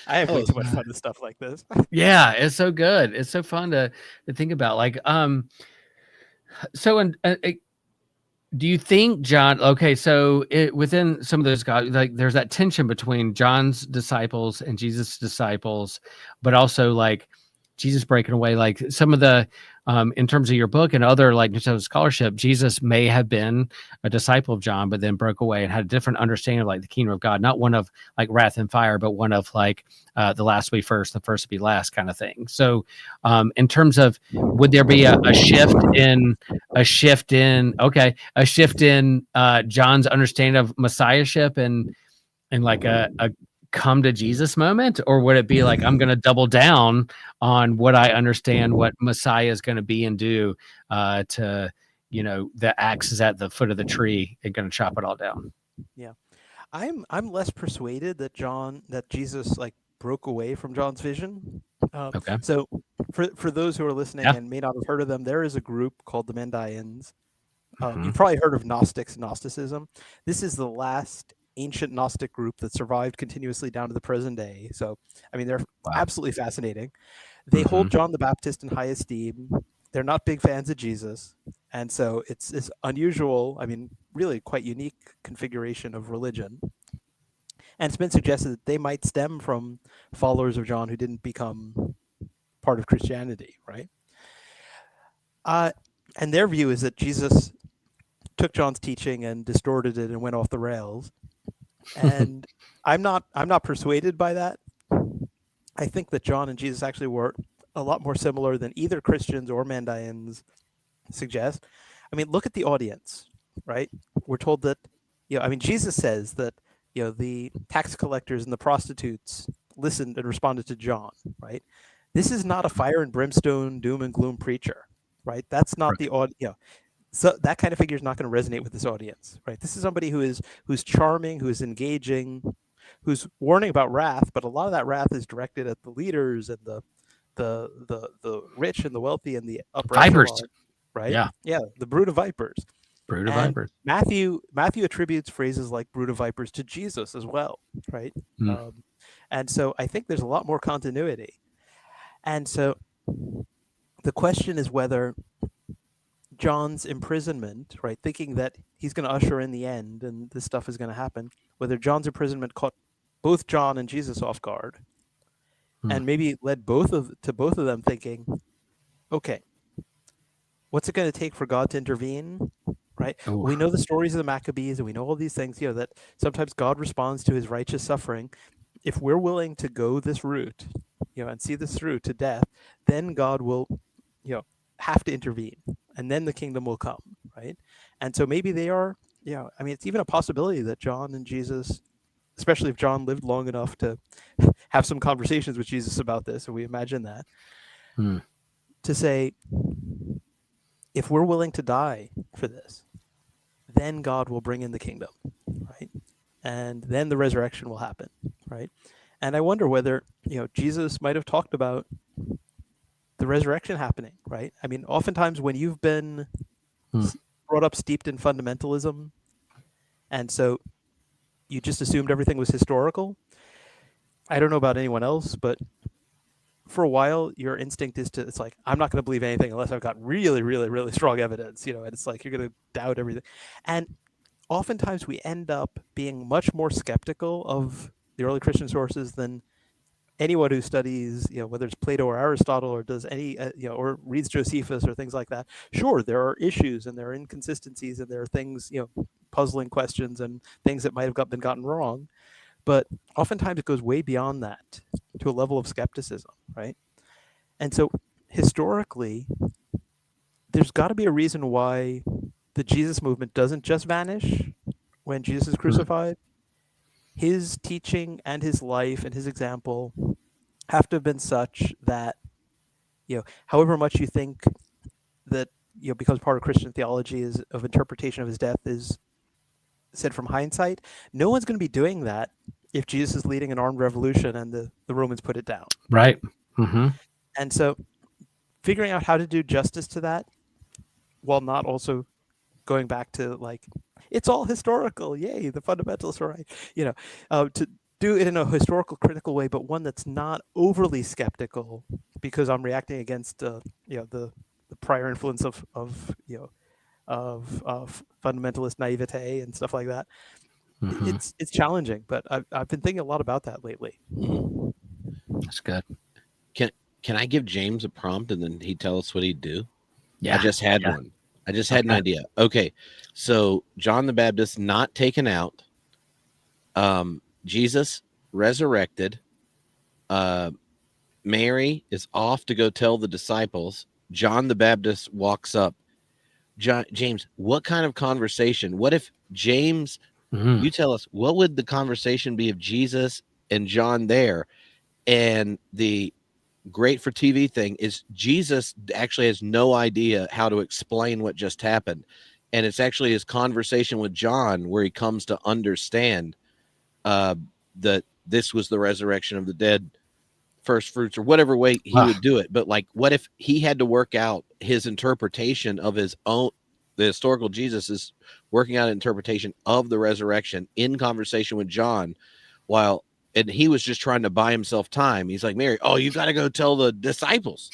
Speaker 3: I have way too much fun with stuff like this.
Speaker 1: Yeah, it's so good. It's so fun to think about. Like, so do you think John? Okay, so within some of those guys, like, there's that tension between John's disciples and Jesus' disciples, but also like Jesus breaking away. Like some of the, in terms of your book and other like New Testament scholarship, Jesus may have been a disciple of John, but then broke away and had a different understanding of like the kingdom of God, not one of like wrath and fire, but one of like the last will be first, the first will be last kind of thing. So, in terms of, would there be a shift in John's understanding of messiahship and like a come to Jesus moment, or would it be like, I'm going to double down on what I understand what Messiah is going to be and do, to, the axe is at the foot of the tree and going to chop it all down.
Speaker 3: Yeah, I'm less persuaded that Jesus like broke away from John's vision.
Speaker 1: Okay.
Speaker 3: So for those who are listening and may not have heard of them, there is a group called the Mandaeans. You've probably heard of Gnostics and Gnosticism. This is the last ancient Gnostic group that survived continuously down to the present day. So, I mean, they're absolutely fascinating. They hold John the Baptist in high esteem. They're not big fans of Jesus. And so it's unusual, I mean, really quite unique configuration of religion. And it's been suggested that they might stem from followers of John who didn't become part of Christianity, right? And their view is that Jesus took John's teaching and distorted it and went off the rails. And I'm not persuaded by that. I think that John and Jesus actually were a lot more similar than either Christians or Mandaeans suggest. I mean, look at the audience, right? We're told that, Jesus says that, the tax collectors and the prostitutes listened and responded to John, right? This is not a fire and brimstone, doom and gloom preacher, right? That's not the audience. So that kind of figure is not going to resonate with this audience, right? This is somebody who's charming, who's engaging, who's warning about wrath, but a lot of that wrath is directed at the leaders and the rich and the wealthy and the upper
Speaker 1: vipers,
Speaker 3: echelon, right?
Speaker 1: Yeah,
Speaker 3: the brood of vipers.
Speaker 1: Brood of vipers.
Speaker 3: Matthew attributes phrases like brood of vipers to Jesus as well, right? And so I think there's a lot more continuity. And so the question is whether John's imprisonment, right, thinking that he's going to usher in the end and this stuff is going to happen, whether John's imprisonment caught both John and Jesus off guard, and maybe led both of them thinking, okay, what's it going to take for God to intervene, right?
Speaker 1: Ooh.
Speaker 3: We know the stories of the Maccabees, and we know all these things, that sometimes God responds to his righteous suffering. If we're willing to go this route, and see this through to death, then God will, have to intervene, and then the kingdom will come, right? And so maybe they are, it's even a possibility that John and Jesus, especially if John lived long enough to have some conversations with Jesus about this, and we imagine that, to say, if we're willing to die for this, then God will bring in the kingdom, right? And then the resurrection will happen, right? And I wonder whether, Jesus might have talked about the resurrection happening, right? I mean, oftentimes when you've been brought up steeped in fundamentalism, and so you just assumed everything was historical. I don't know about anyone else, but for a while, your instinct is it's like, I'm not going to believe anything unless I've got really, really, really strong evidence, and it's like you're going to doubt everything. And oftentimes we end up being much more skeptical of the early Christian sources than anyone who studies, whether it's Plato or Aristotle or does any, or reads Josephus or things like that. Sure, there are issues and there are inconsistencies and there are things, puzzling questions and things that might have been gotten wrong. But oftentimes it goes way beyond that to a level of skepticism, right? And so historically, there's got to be a reason why the Jesus movement doesn't just vanish when Jesus is crucified. His teaching and his life and his example have to have been such that, however much you think that, because part of Christian theology is of interpretation of his death is said from hindsight, no one's going to be doing that if Jesus is leading an armed revolution and the Romans put it down.
Speaker 1: Right. Mm-hmm.
Speaker 3: And so figuring out how to do justice to that while not also going back to like, it's all historical, yay, the fundamentalists are right, to do it in a historical critical way, but one that's not overly skeptical because I'm reacting against the prior influence of fundamentalist naivete and stuff like that.
Speaker 1: Mm-hmm.
Speaker 3: It's challenging, but I've been thinking a lot about that lately.
Speaker 1: That's good.
Speaker 2: Can I give James a prompt and then he'd tell us what he'd do?
Speaker 1: Yeah.
Speaker 2: I just had one. I just had an idea. Okay. So John the Baptist not taken out. Jesus resurrected. Mary is off to go tell the disciples. John the Baptist walks up. James, what kind of conversation? What if James, you tell us, what would the conversation be of Jesus and John there? And the great for TV thing is Jesus actually has no idea how to explain what just happened. And it's actually his conversation with John where he comes to understand that this was the resurrection of the dead, first fruits, or whatever way he would do it. But like, what if he had to work out his interpretation of his own, the historical Jesus is working out an interpretation of the resurrection in conversation with John and he was just trying to buy himself time. He's like, Mary, you got to go tell the disciples.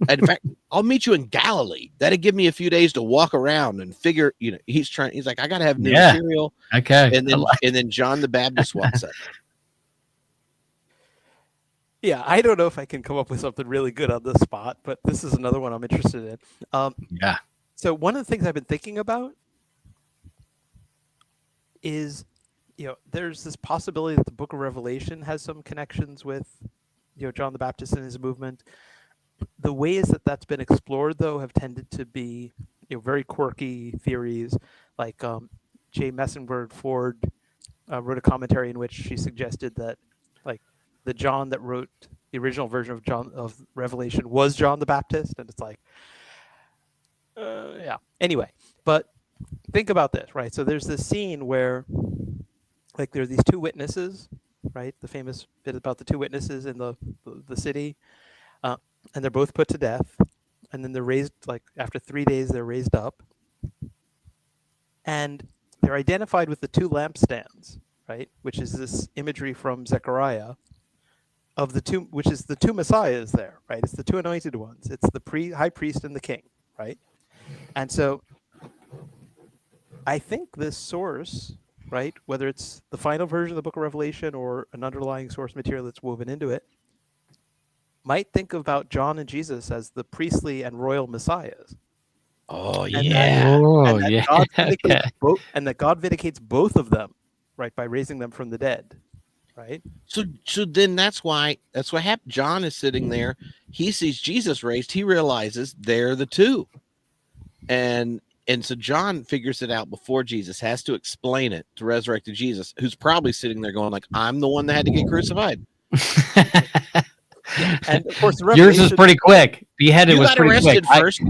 Speaker 2: And in fact, I'll meet you in Galilee. That'd give me a few days to walk around and figure, he's like, I got to have new material.
Speaker 1: Okay.
Speaker 2: And then John the Baptist walks up.
Speaker 3: Yeah, I don't know if I can come up with something really good on the spot, but this is another one I'm interested in.
Speaker 1: Yeah.
Speaker 3: So one of the things I've been thinking about is, there's this possibility that the Book of Revelation has some connections with, John the Baptist and his movement. The ways that that's been explored, though, have tended to be, very quirky theories. Like J. Messenberg Ford wrote a commentary in which she suggested that, like, the John that wrote the original version of Revelation was John the Baptist, and it's like, yeah. Anyway, but think about this, right? So there's this scene where, like, there are these two witnesses, right? The famous bit about the two witnesses in the city, and they're both put to death, and then they're raised, like, after 3 days, they're raised up, and they're identified with the two lampstands, right? Which is this imagery from Zechariah of the two, which is the two messiahs there, right? It's the two anointed ones. It's the high priest and the king, right? And so I think this source, right, whether it's the final version of the Book of Revelation or an underlying source material that's woven into it, might think about John and Jesus as the priestly and royal messiahs.
Speaker 2: Oh,
Speaker 3: And
Speaker 2: yeah.
Speaker 3: that God vindicates both of them, right, by raising them from the dead, right?
Speaker 2: So then that's what happened. John is sitting there. He sees Jesus raised. He realizes they're the two. And so John figures it out before Jesus has to explain it to resurrected Jesus, who's probably sitting there going like, I'm the one that had to get crucified.
Speaker 3: Yeah. And of course,
Speaker 1: yours is pretty quick. Beheaded was pretty quick.
Speaker 2: First.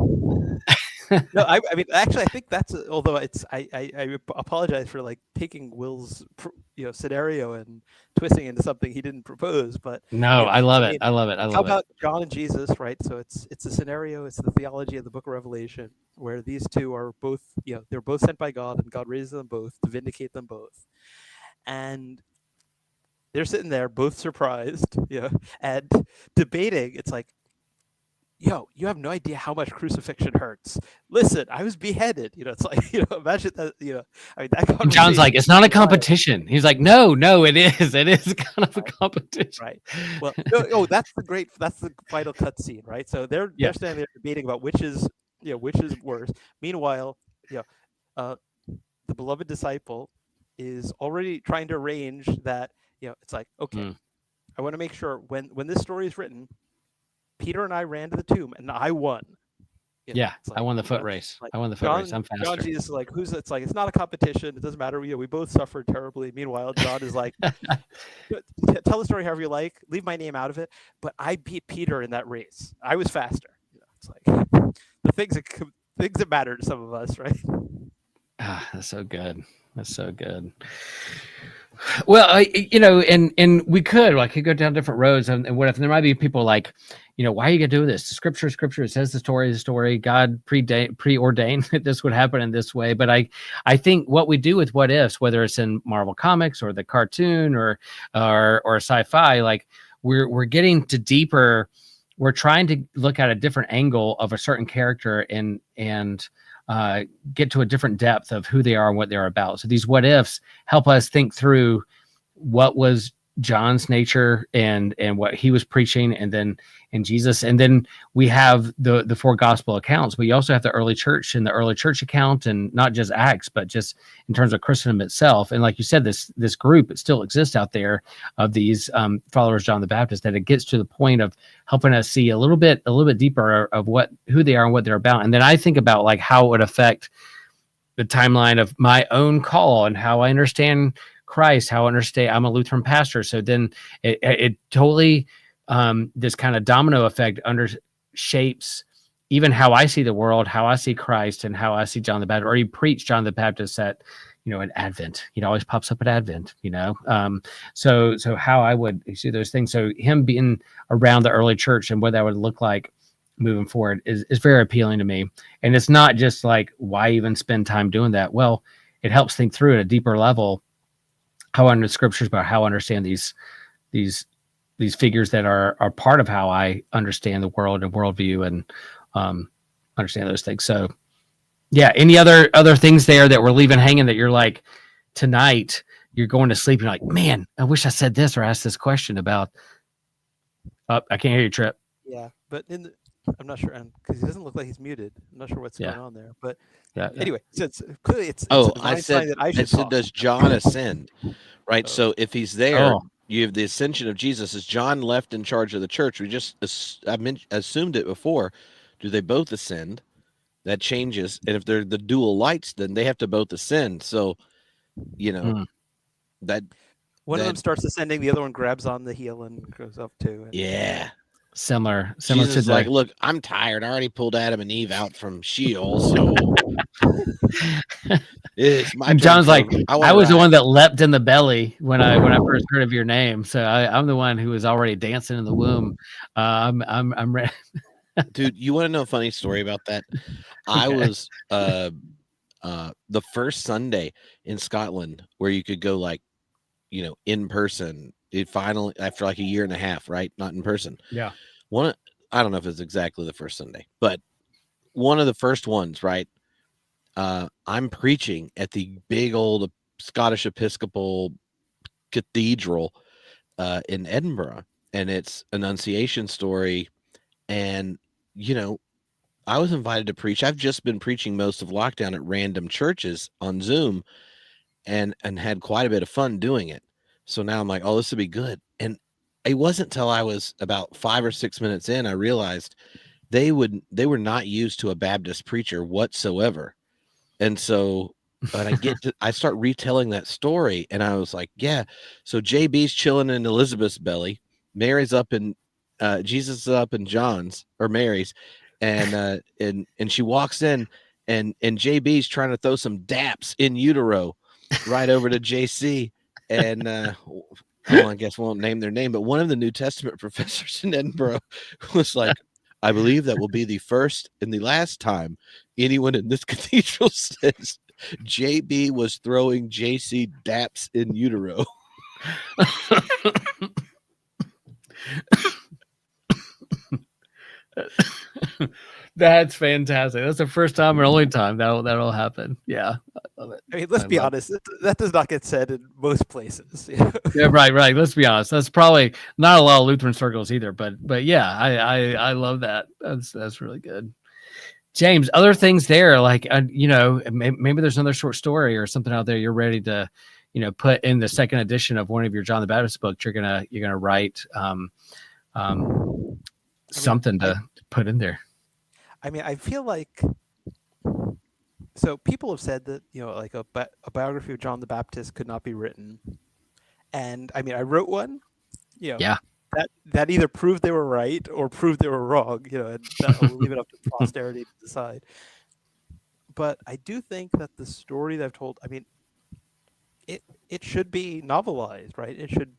Speaker 3: No, I mean, actually, I think that's, although I apologize for like taking Will's scenario and twisting into something he didn't propose, but
Speaker 1: no, I love it. I love it.
Speaker 3: How about John and Jesus, right? So it's a scenario, it's the theology of the Book of Revelation, where these two are both, they're both sent by God, and God raises them both to vindicate them both, and they're sitting there both surprised, and debating. It's like, yo, you have no idea how much crucifixion hurts. Listen, I was beheaded. It's like, imagine that, I mean, that
Speaker 1: And
Speaker 3: conversation.
Speaker 1: John's like, it's not a
Speaker 3: is wild.
Speaker 1: competition. He's like, no, it is. It is kind of a competition.
Speaker 3: Right. Well, that's the final cutscene, right? So they're standing there debating about which is worse. Meanwhile, the beloved disciple is already trying to arrange that. It's like, okay, I want to make sure when this story is written, Peter and I ran to the tomb and I won.
Speaker 1: Like, I won the foot race.
Speaker 3: Like
Speaker 1: I won the foot race. I'm faster.
Speaker 3: John Jesus is like, it's like, it's not a competition. It doesn't matter. We both suffered terribly. Meanwhile, John is like, tell the story however you like. Leave my name out of it. But I beat Peter in that race. I was faster. It's like the things that matter to some of us, right?
Speaker 1: That's so good. That's so good. Well, and we could go down different roads, and what if there might be people like, why are you gonna do this? Scripture, it says the story. God preordained that this would happen in this way. But I think what we do with what ifs, whether it's in Marvel Comics or the cartoon or sci-fi, like we're getting to deeper. We're trying to look at a different angle of a certain character and get to a different depth of who they are and what they're about. So these what ifs help us think through what was John's nature and what he was preaching, and Jesus. And then we have the four gospel accounts, but you also have the early church and the early church account, and not just Acts, but just in terms of Christendom itself. And like you said, this group, it still exists out there of these followers of John the Baptist, that it gets to the point of helping us see a little bit deeper of who they are and what they're about. And then I think about like how it would affect the timeline of my own call and how I understand Christ, how I understand. I'm a Lutheran pastor, so then it totally this kind of domino effect shapes even how I see the world, how I see Christ, and how I see John the Baptist. Or he preached John the Baptist at at Advent. Always pops up at Advent. So how I would see those things. So him being around the early church and what that would look like moving forward is very appealing to me. And it's not just like, why even spend time doing that? Well, it helps think through at a deeper level how I understand scriptures, but how I understand these figures that are part of how I understand the world and worldview and understand those things. So yeah, any other things there that we're leaving hanging that you're like, tonight you're going to sleep and you're like, man, I wish I said this or asked this question about. I can't hear you, Tripp.
Speaker 3: Yeah, but I'm not sure, because he doesn't look like he's muted. I'm not sure what's going on there, but anyway, so clearly it's
Speaker 2: I said, does John ascend? Right. So if he's there, you have the ascension of Jesus. Is John left in charge of the church? We just assumed it before. Do they both ascend? That changes. And if they're the dual lights, then they have to both ascend. So, that
Speaker 3: one of them starts ascending, the other one grabs on the heel and goes up too.
Speaker 2: Yeah.
Speaker 1: Similar
Speaker 2: Jesus
Speaker 1: to
Speaker 2: like, look, I'm tired. I already pulled Adam and Eve out from Sheol, so it's my turn.
Speaker 1: John's like, I was the one that leapt in the belly when I first heard of your name, so I'm the one who was already dancing in the womb. I'm ready.
Speaker 2: Dude, you want to know a funny story about that? I was the first Sunday in Scotland where you could go in person. It finally, after like a year and a half, right? Not in person.
Speaker 1: Yeah.
Speaker 2: I don't know if it's exactly the first Sunday, but one of the first ones, right? I'm preaching at the big old Scottish Episcopal Cathedral in Edinburgh, and it's Annunciation story. And, I was invited to preach. I've just been preaching most of lockdown at random churches on Zoom and had quite a bit of fun doing it. So now I'm like, oh, this would be good. And it wasn't till I was about 5 or 6 minutes in, I realized they were not used to a Baptist preacher whatsoever. And so when I start retelling that story, and I was like, yeah, so JB's chilling in Elizabeth's belly. Mary's up in Jesus is up in John's or Mary's, and she walks in, and JB's trying to throw some daps in utero right over to JC, and I guess we won't name their name, but one of the New Testament professors in Edinburgh was like, I believe that will be the first and the last time anyone in this cathedral says JB was throwing JC daps in utero.
Speaker 1: That's fantastic. That's the first time and only time that'll happen. Yeah, I love it.
Speaker 3: I mean, let's be honest, that does not get said in most places.
Speaker 1: Yeah, right. Let's be honest. That's probably not a lot of Lutheran circles either. But yeah, I love that. That's really good. James, other things there, like maybe there's another short story or something out there you're ready to, put in the second edition of one of your John the Baptist books. You're gonna write something to put in there.
Speaker 3: I mean, I feel like, so people have said that, like a biography of John the Baptist could not be written. And I mean, I wrote one,
Speaker 1: Yeah.
Speaker 3: That either proved they were right or proved they were wrong, and we'll leave it up to posterity to decide. But I do think that the story that I've told, I mean, it should be novelized, right? It should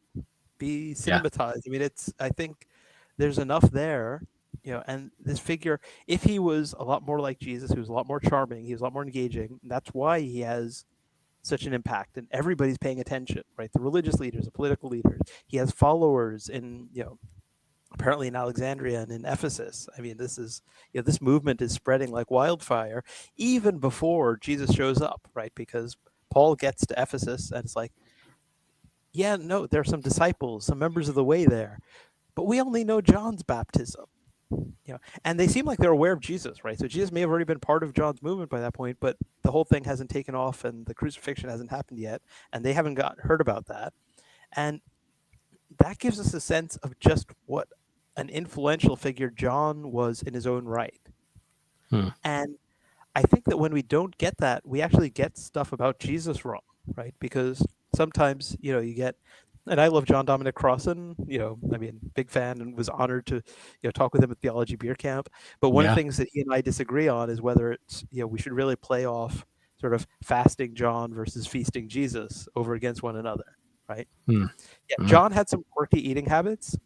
Speaker 3: be cinematized. I mean, I think there's enough there. And this figure, if he was a lot more like Jesus, he was a lot more charming, he was a lot more engaging, that's why he has such an impact, and everybody's paying attention, right? The religious leaders, the political leaders. He has followers in, apparently in Alexandria and in Ephesus. I mean, this is, this movement is spreading like wildfire, even before Jesus shows up, right? Because Paul gets to Ephesus, and it's like, yeah, no, there are some disciples, some members of the way there, but we only know John's baptism. And they seem like they're aware of Jesus, right? So Jesus may have already been part of John's movement by that point, but the whole thing hasn't taken off, and the crucifixion hasn't happened yet, and they haven't heard about that. And that gives us a sense of just what an influential figure John was in his own right. And I think that when we don't get that, we actually get stuff about Jesus wrong, right? Because sometimes, you get, and I love John Dominic Crossan, I mean, big fan, and was honored to, talk with him at Theology Beer Camp. But one of the things that he and I disagree on is whether it's, we should really play off sort of fasting John versus feasting Jesus over against one another, right? John had some quirky eating habits.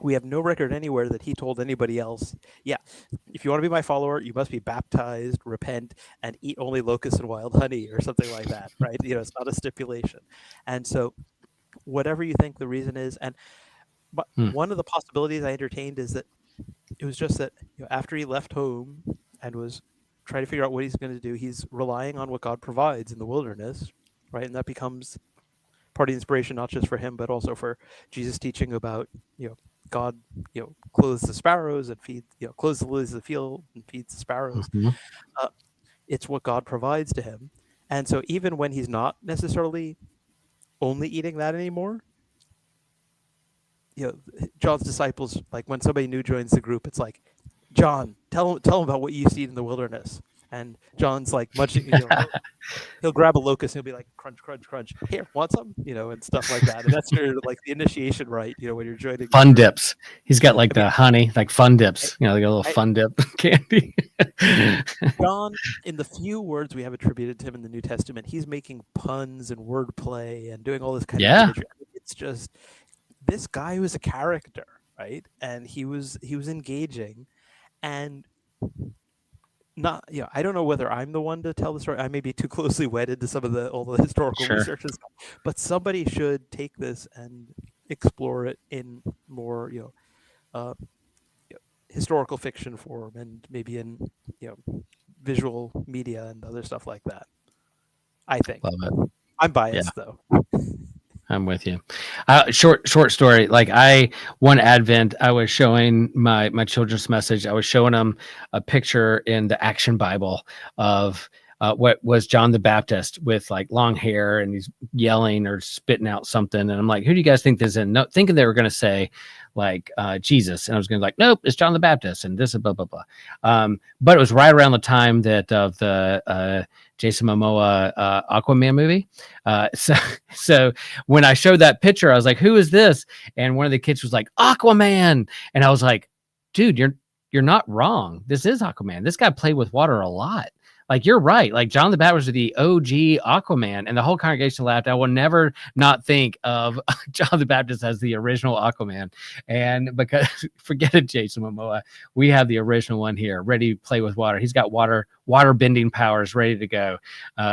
Speaker 3: We have no record anywhere that he told anybody else, if you want to be my follower, you must be baptized, repent, and eat only locusts and wild honey or something like that, right? It's not a stipulation. And so whatever you think the reason is, but one of the possibilities I entertained is that it was just that after he left home and was trying to figure out what he's going to do, he's relying on what God provides in the wilderness, right? And that becomes part of the inspiration, not just for him, but also for Jesus' teaching about, God, clothes the sparrows and feeds, clothes the lilies of the field and feeds the sparrows. It's what God provides to him. And so even when he's not necessarily only eating that anymore, John's disciples, like when somebody new joins the group, it's like, John, tell him about what you see in the wilderness. And John's like munching, he'll grab a locust and he'll be like, crunch, crunch, crunch. Here, want some? And stuff like that. And that's sort of like the initiation, right? When you're joining.
Speaker 1: Fun dips. He's got like the honey, like fun dips. Like a little fun dip candy.
Speaker 3: John, in the few words we have attributed to him in the New Testament, he's making puns and wordplay and doing all this kind of imagery. It's just, this guy was a character, right? And he was engaging, and not, I don't know whether I'm the one to tell the story. I may be too closely wedded to some of all the historical research and stuff, but somebody should take this and explore it in more, historical fiction form, and maybe in, visual media and other stuff like that. I think.
Speaker 1: Love it.
Speaker 3: I'm biased though.
Speaker 1: I'm with you. Short story. Like one Advent, I was showing my children's message. I was showing them a picture in the Action Bible of what was John the Baptist with like long hair, and he's yelling or spitting out something. And I'm like, who do you guys think this is? No, thinking they were going to say like Jesus. And I was going to be like, nope, it's John the Baptist. And this is blah, blah, blah. But it was right around the time that of the Jason Momoa Aquaman movie. So when I showed that picture, I was like, who is this? And one of the kids was like, Aquaman. And I was like, dude, you're not wrong. This is Aquaman. This guy played with water a lot. Like, you're right. Like, John the Baptist was the OG Aquaman, and the whole congregation laughed. I will never not think of John the Baptist as the original Aquaman. And because, forget it, Jason Momoa, we have the original one here, ready to play with water. He's got water bending powers ready to go,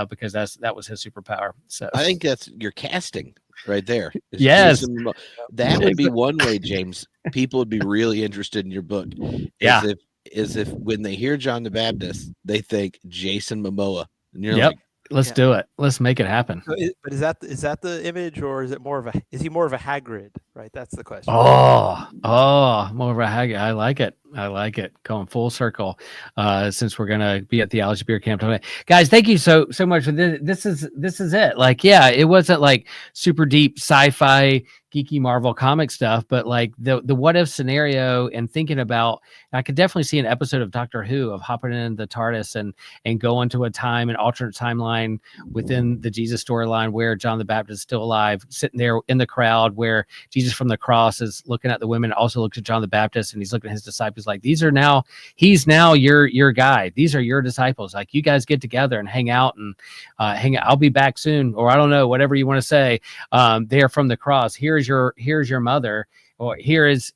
Speaker 1: because that was his superpower. So
Speaker 2: I think that's your casting. right there. It's
Speaker 1: Yes.
Speaker 2: Jason Momoa. That would be one way, James. People would be really interested in your book.
Speaker 1: Yeah.
Speaker 2: Is if when they hear John the Baptist, they think Jason Momoa, and you're
Speaker 1: Yep.
Speaker 2: like,
Speaker 1: Let's do it. Let's make it happen.
Speaker 3: So but is that the image, or is it more of a is he more of a Hagrid? Right, that's the question.
Speaker 1: Oh, more of a hag. I like it. I like it. Going full circle. Since we're gonna be at Theology Beer Camp tonight, guys, thank you so much for this. This is it. Like, yeah, it wasn't like super deep sci-fi geeky Marvel comic stuff, but like the what if scenario and thinking about. I could definitely see an episode of Doctor Who of hopping in the TARDIS and going to a time, an alternate timeline within the Jesus storyline where John the Baptist is still alive, sitting there in the crowd where Jesus from the cross is looking at the women, also looks at John the Baptist, and he's looking at his disciples like, he's now your guy. These are your disciples. Like, you guys get together and hang out and hang out. I'll be back soon, or I don't know, whatever you want to say. There from the cross. Here's your mother, or here is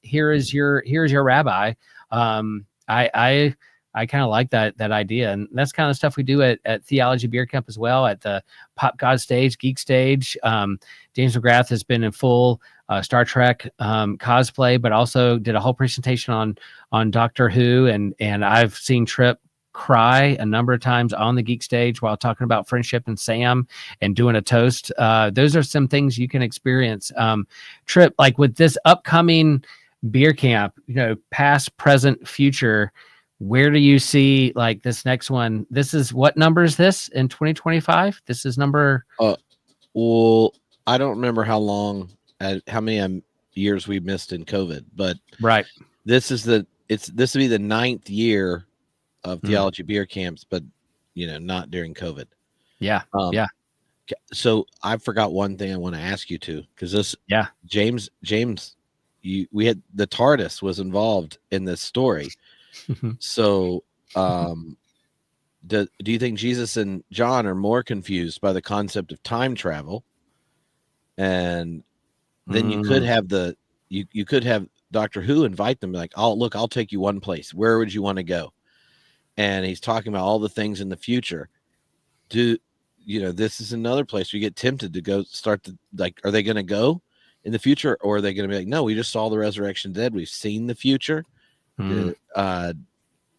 Speaker 1: your rabbi. I kind of like that idea, and that's kind of stuff we do at Theology Beer Camp as well, at the Pop God stage, Geek stage. James McGrath has been in full Star Trek cosplay, but also did a whole presentation on Doctor Who, and I've seen Tripp cry a number of times on the Geek stage while talking about friendship and Sam and doing a toast. Those are some things you can experience. Tripp, like with this upcoming beer camp, past, present, future, where do you see like this next one? This is what number is this in 2025? This is number.
Speaker 2: Well, I don't remember how many years we missed in COVID, but
Speaker 1: right.
Speaker 2: This will be the 9th year of Theology Beer Camps, but not during COVID.
Speaker 1: Yeah.
Speaker 2: So I forgot one thing I want to ask you too, because James, we had the TARDIS was involved in this story. So, do you think Jesus and John are more confused by the concept of time travel? And then you could have you could have Doctor Who invite them, like, I'll take you one place. Where would you want to go? And he's talking about all the things in the future. This is another place we get tempted to go start to, like, are they going to go in the future, or are they going to be like, no, we just saw the resurrection dead. We've seen the future.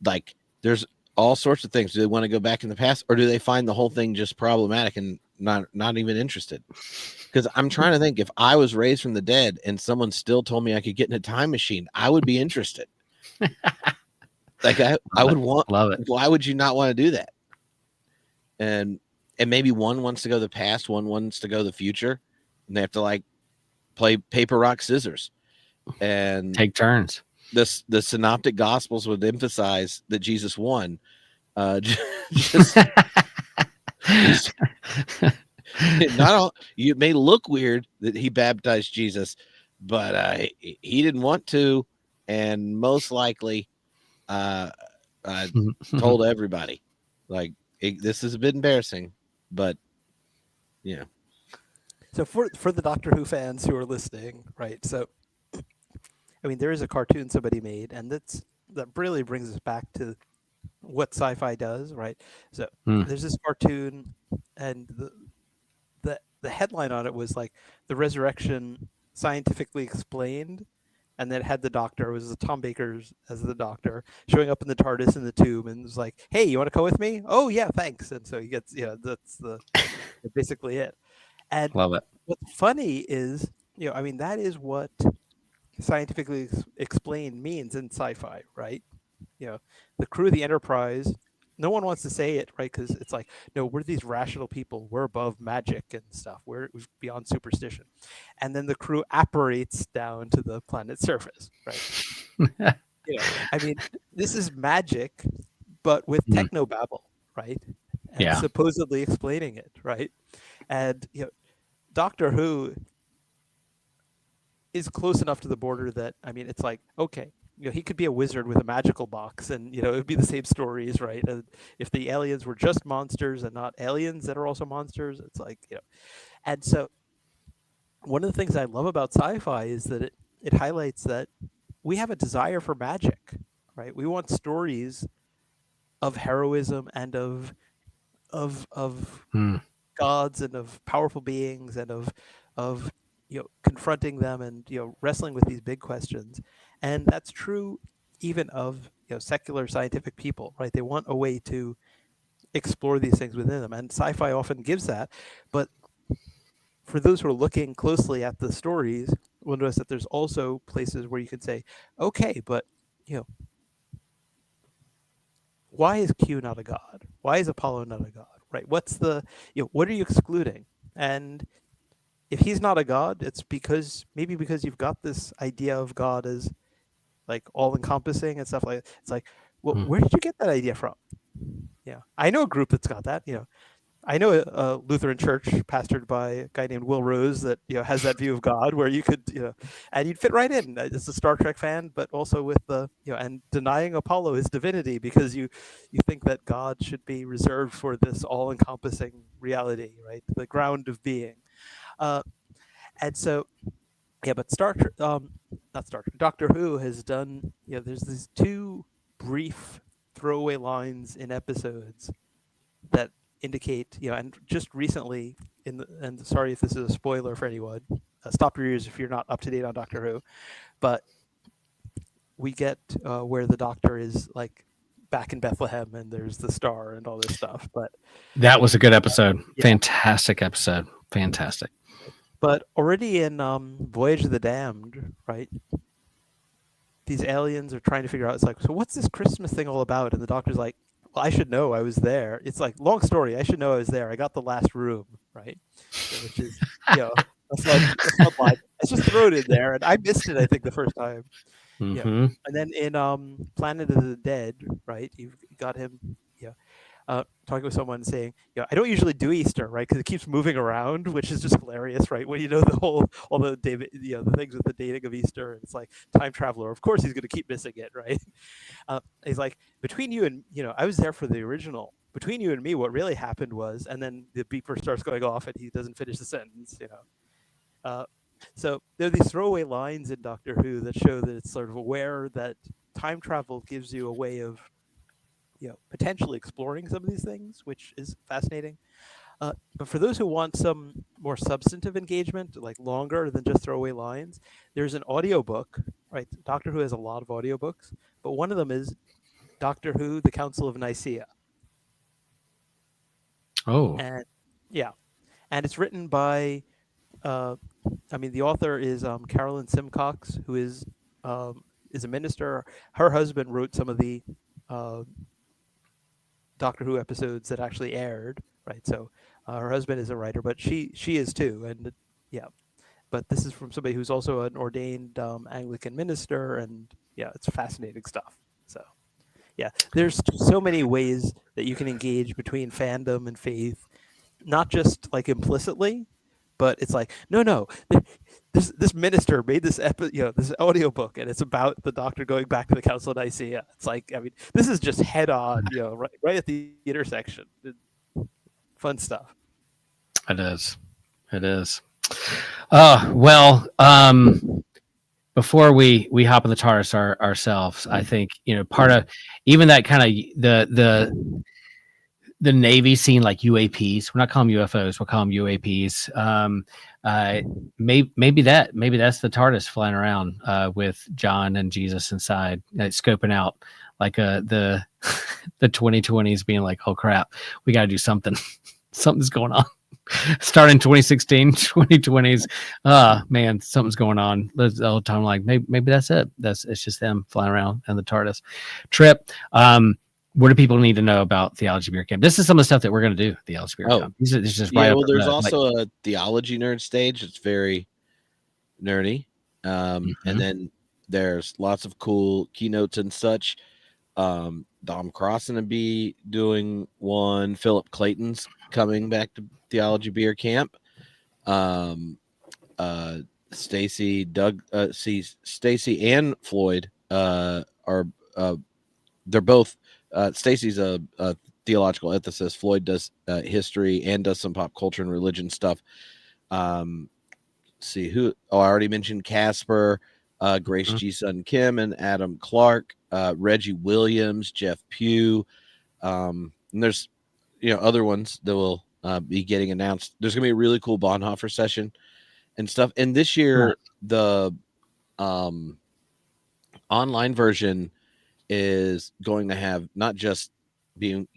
Speaker 2: Like, there's all sorts of things. Do they want to go back in the past, or do they find the whole thing just problematic and not even interested? Because I'm trying to think, if I was raised from the dead and someone still told me I could get in a time machine, I would be interested. Like, I would love it. Why would you not want to do that? And maybe one wants to go the past, one wants to go the future, and they have to like play paper, rock, scissors and
Speaker 1: take turns.
Speaker 2: The synoptic gospels would emphasize that Jesus won. It may look weird that he baptized Jesus, but he didn't want to, and most likely told everybody. Like, this is a bit embarrassing, but yeah.
Speaker 3: So for the Doctor Who fans who are listening, right? So, I mean, there is a cartoon somebody made, and that really brings us back to what sci-fi does, right? So there's this cartoon, and the headline on it was like the resurrection scientifically explained, and then it had the Doctor. It was Tom Baker's as the Doctor showing up in the TARDIS in the tube, and was like, "Hey, you want to come with me?" "Oh yeah, thanks." And so he gets, that's basically it. And
Speaker 1: love it.
Speaker 3: What's funny is, I mean, that is what scientifically explained means in sci-fi, right? The crew of the Enterprise, no one wants to say it, right? Because it's like, no, we're these rational people. We're above magic and stuff. We're beyond superstition. And then the crew apparates down to the planet's surface, right? I mean, this is magic, but with technobabble, right? And supposedly explaining it, right? And Doctor Who is close enough to the border that, I mean, it's like, okay, he could be a wizard with a magical box, and it would be the same stories, right? If the aliens were just monsters and not aliens that are also monsters, it's like, And so one of the things I love about sci-fi is that it highlights that we have a desire for magic, right? We want stories of heroism and of gods and of powerful beings and of of confronting them and wrestling with these big questions. And that's true even of secular scientific people, right? They want a way to explore these things within them, and sci-fi often gives that. But for those who are looking closely at the stories, we'll notice that there's also places where you can say, okay, but why is Q not a god? Why is Apollo not a god? Right? What's the what are you excluding? And if he's not a god, it's maybe because you've got this idea of God as like all encompassing and stuff like that. It's like, well, where did you get that idea from? Yeah, I know a group that's got that. I know a Lutheran church pastored by a guy named Will Rose that has that view of God, where you could and you'd fit right in. It's a Star Trek fan, but also with the and denying Apollo his divinity because you think that God should be reserved for this all-encompassing reality, right? The ground of being. And so, yeah, but not Star Trek, Doctor Who has done, there's these two brief throwaway lines in episodes that indicate, and just recently, and sorry if this is a spoiler for anyone, stop your ears if you're not up to date on Doctor Who, but we get where the Doctor is like back in Bethlehem and there's the star and all this stuff. But
Speaker 1: that was a good episode.
Speaker 3: Yeah.
Speaker 1: Fantastic episode. Fantastic.
Speaker 3: But already in Voyage of the Damned, right? These aliens are trying to figure out, it's like, so what's this Christmas thing all about? And the Doctor's like, well, I should know I was there. It's like, long story, I should know I was there. I got the last room, right? Which is, a fun line. Let's just throw it in there. And I missed it, I think, the first time. Yeah. And then in Planet of the Dead, right, you've got him talking with someone saying, I don't usually do Easter, right, because it keeps moving around, which is just hilarious, right? When all the the things with the dating of Easter, and it's like time traveler. Of course, he's going to keep missing it, right? He's like, between you and I was there for the original. Between you and me, what really happened was, and then the beeper starts going off, and he doesn't finish the sentence, So there are these throwaway lines in Doctor Who that show that it's sort of aware that time travel gives you a way of potentially exploring some of these things, which is fascinating. But for those who want some more substantive engagement, like longer than just throwaway lines, there's an audiobook, right? Doctor Who has a lot of audiobooks, but one of them is Doctor Who, The Council of Nicaea.
Speaker 1: Oh.
Speaker 3: And and it's written by, the author is Carolyn Simcox, who is a minister. Her husband wrote some of the Doctor Who episodes that actually aired, right? So her husband is a writer, but she is too, and But this is from somebody who's also an ordained Anglican minister, and it's fascinating stuff. So there's so many ways that you can engage between fandom and faith, not just like implicitly, but it's like no. This minister made this this audiobook, and it's about the Doctor going back to the Council of Nicaea. It's like, this is just head on, right at the intersection. Fun stuff.
Speaker 1: It is. Well, before we hop in the TARDIS ourselves, I think part of even that kind of the Navy scene, like UAPs. We're not calling them UFOs. We'll call them UAPs. Maybe that's the TARDIS flying around with John and Jesus inside, scoping out like the 2020s, being like, oh crap, we got to do something. Something's going on. Starting 2016, 2020s. Man, something's going on. The whole time, like maybe that's it. It's just them flying around in the TARDIS. Tripp, what do people need to know about Theology Beer Camp? This is some of the stuff that we're going to do. Theology Beer Camp. This is just right.
Speaker 2: Well, there's also a theology nerd stage. It's very nerdy, and then there's lots of cool keynotes and such. Dom Crossan will be doing one. Philip Clayton's coming back to Theology Beer Camp. Stacy and Floyd are they're both. Stacy's a theological ethicist. Floyd does history and does some pop culture and religion stuff. See who? Oh, I already mentioned Casper, Grace G. Sun Kim, and Adam Clark, Reggie Williams, Jeff Pugh, and there's other ones that will be getting announced. There's gonna be a really cool Bonhoeffer session and stuff. And this year, the online version is going to have not just being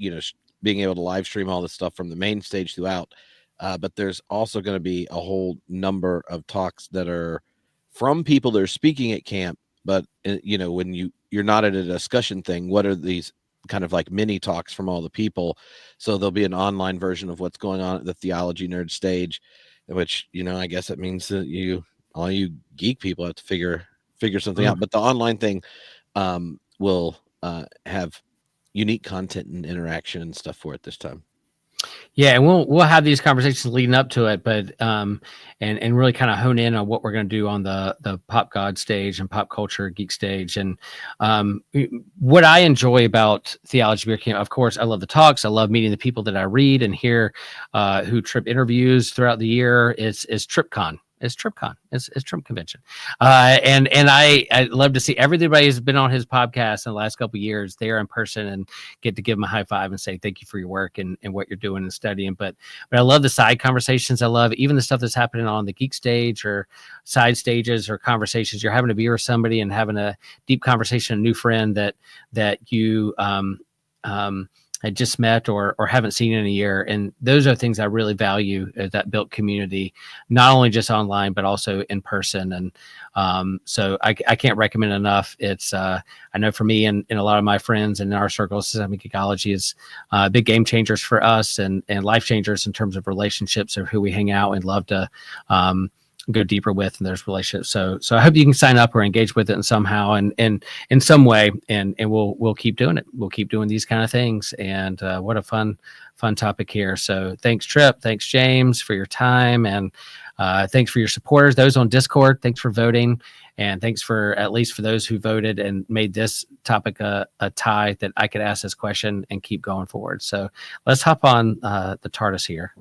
Speaker 2: being able to live stream all this stuff from the main stage throughout, but there's also going to be a whole number of talks that are from people that are speaking at camp. But when you're not at a discussion thing, what are these kind of like mini talks from all the people? So there'll be an online version of what's going on at the Theology Nerd stage, which I guess it means that all you geek people have to figure something out. But the online thing will have unique content and interaction and stuff for it this time.
Speaker 1: Yeah, and we'll have these conversations leading up to it, but and really kind of hone in on what we're going to do on the pop god stage and pop culture geek stage. And what I enjoy about Theology Beer Camp, of course, I love the talks. I love meeting the people that I read and hear who Tripp interviews throughout the year. It's TrippCon. It's TrippCon. It's Trump convention. And I love to see everybody who's been on his podcast in the last couple of years there in person and get to give him a high five and say thank you for your work and what you're doing and studying. But I love the side conversations. I love even the stuff that's happening on the geek stage or side stages or conversations. You're having a beer with somebody and having a deep conversation, a new friend that you had just met or haven't seen in a year. And those are things I really value, that built community, not only just online, but also in person. And so I can't recommend enough. It's, I know for me and a lot of my friends and in our circle, Systematic Geekology is big game changers for us and life changers in terms of relationships of who we hang out and love to go deeper with in those relationships. So I hope you can sign up or engage with it in somehow and in some way, and we'll keep doing it. We'll keep doing these kind of things. And what a fun topic here. So thanks, Tripp. Thanks, James, for your time, and thanks for your supporters, those on Discord. Thanks for voting, and thanks for at least for those who voted and made this topic a tie that I could ask this question and keep going forward. So let's hop on the TARDIS here.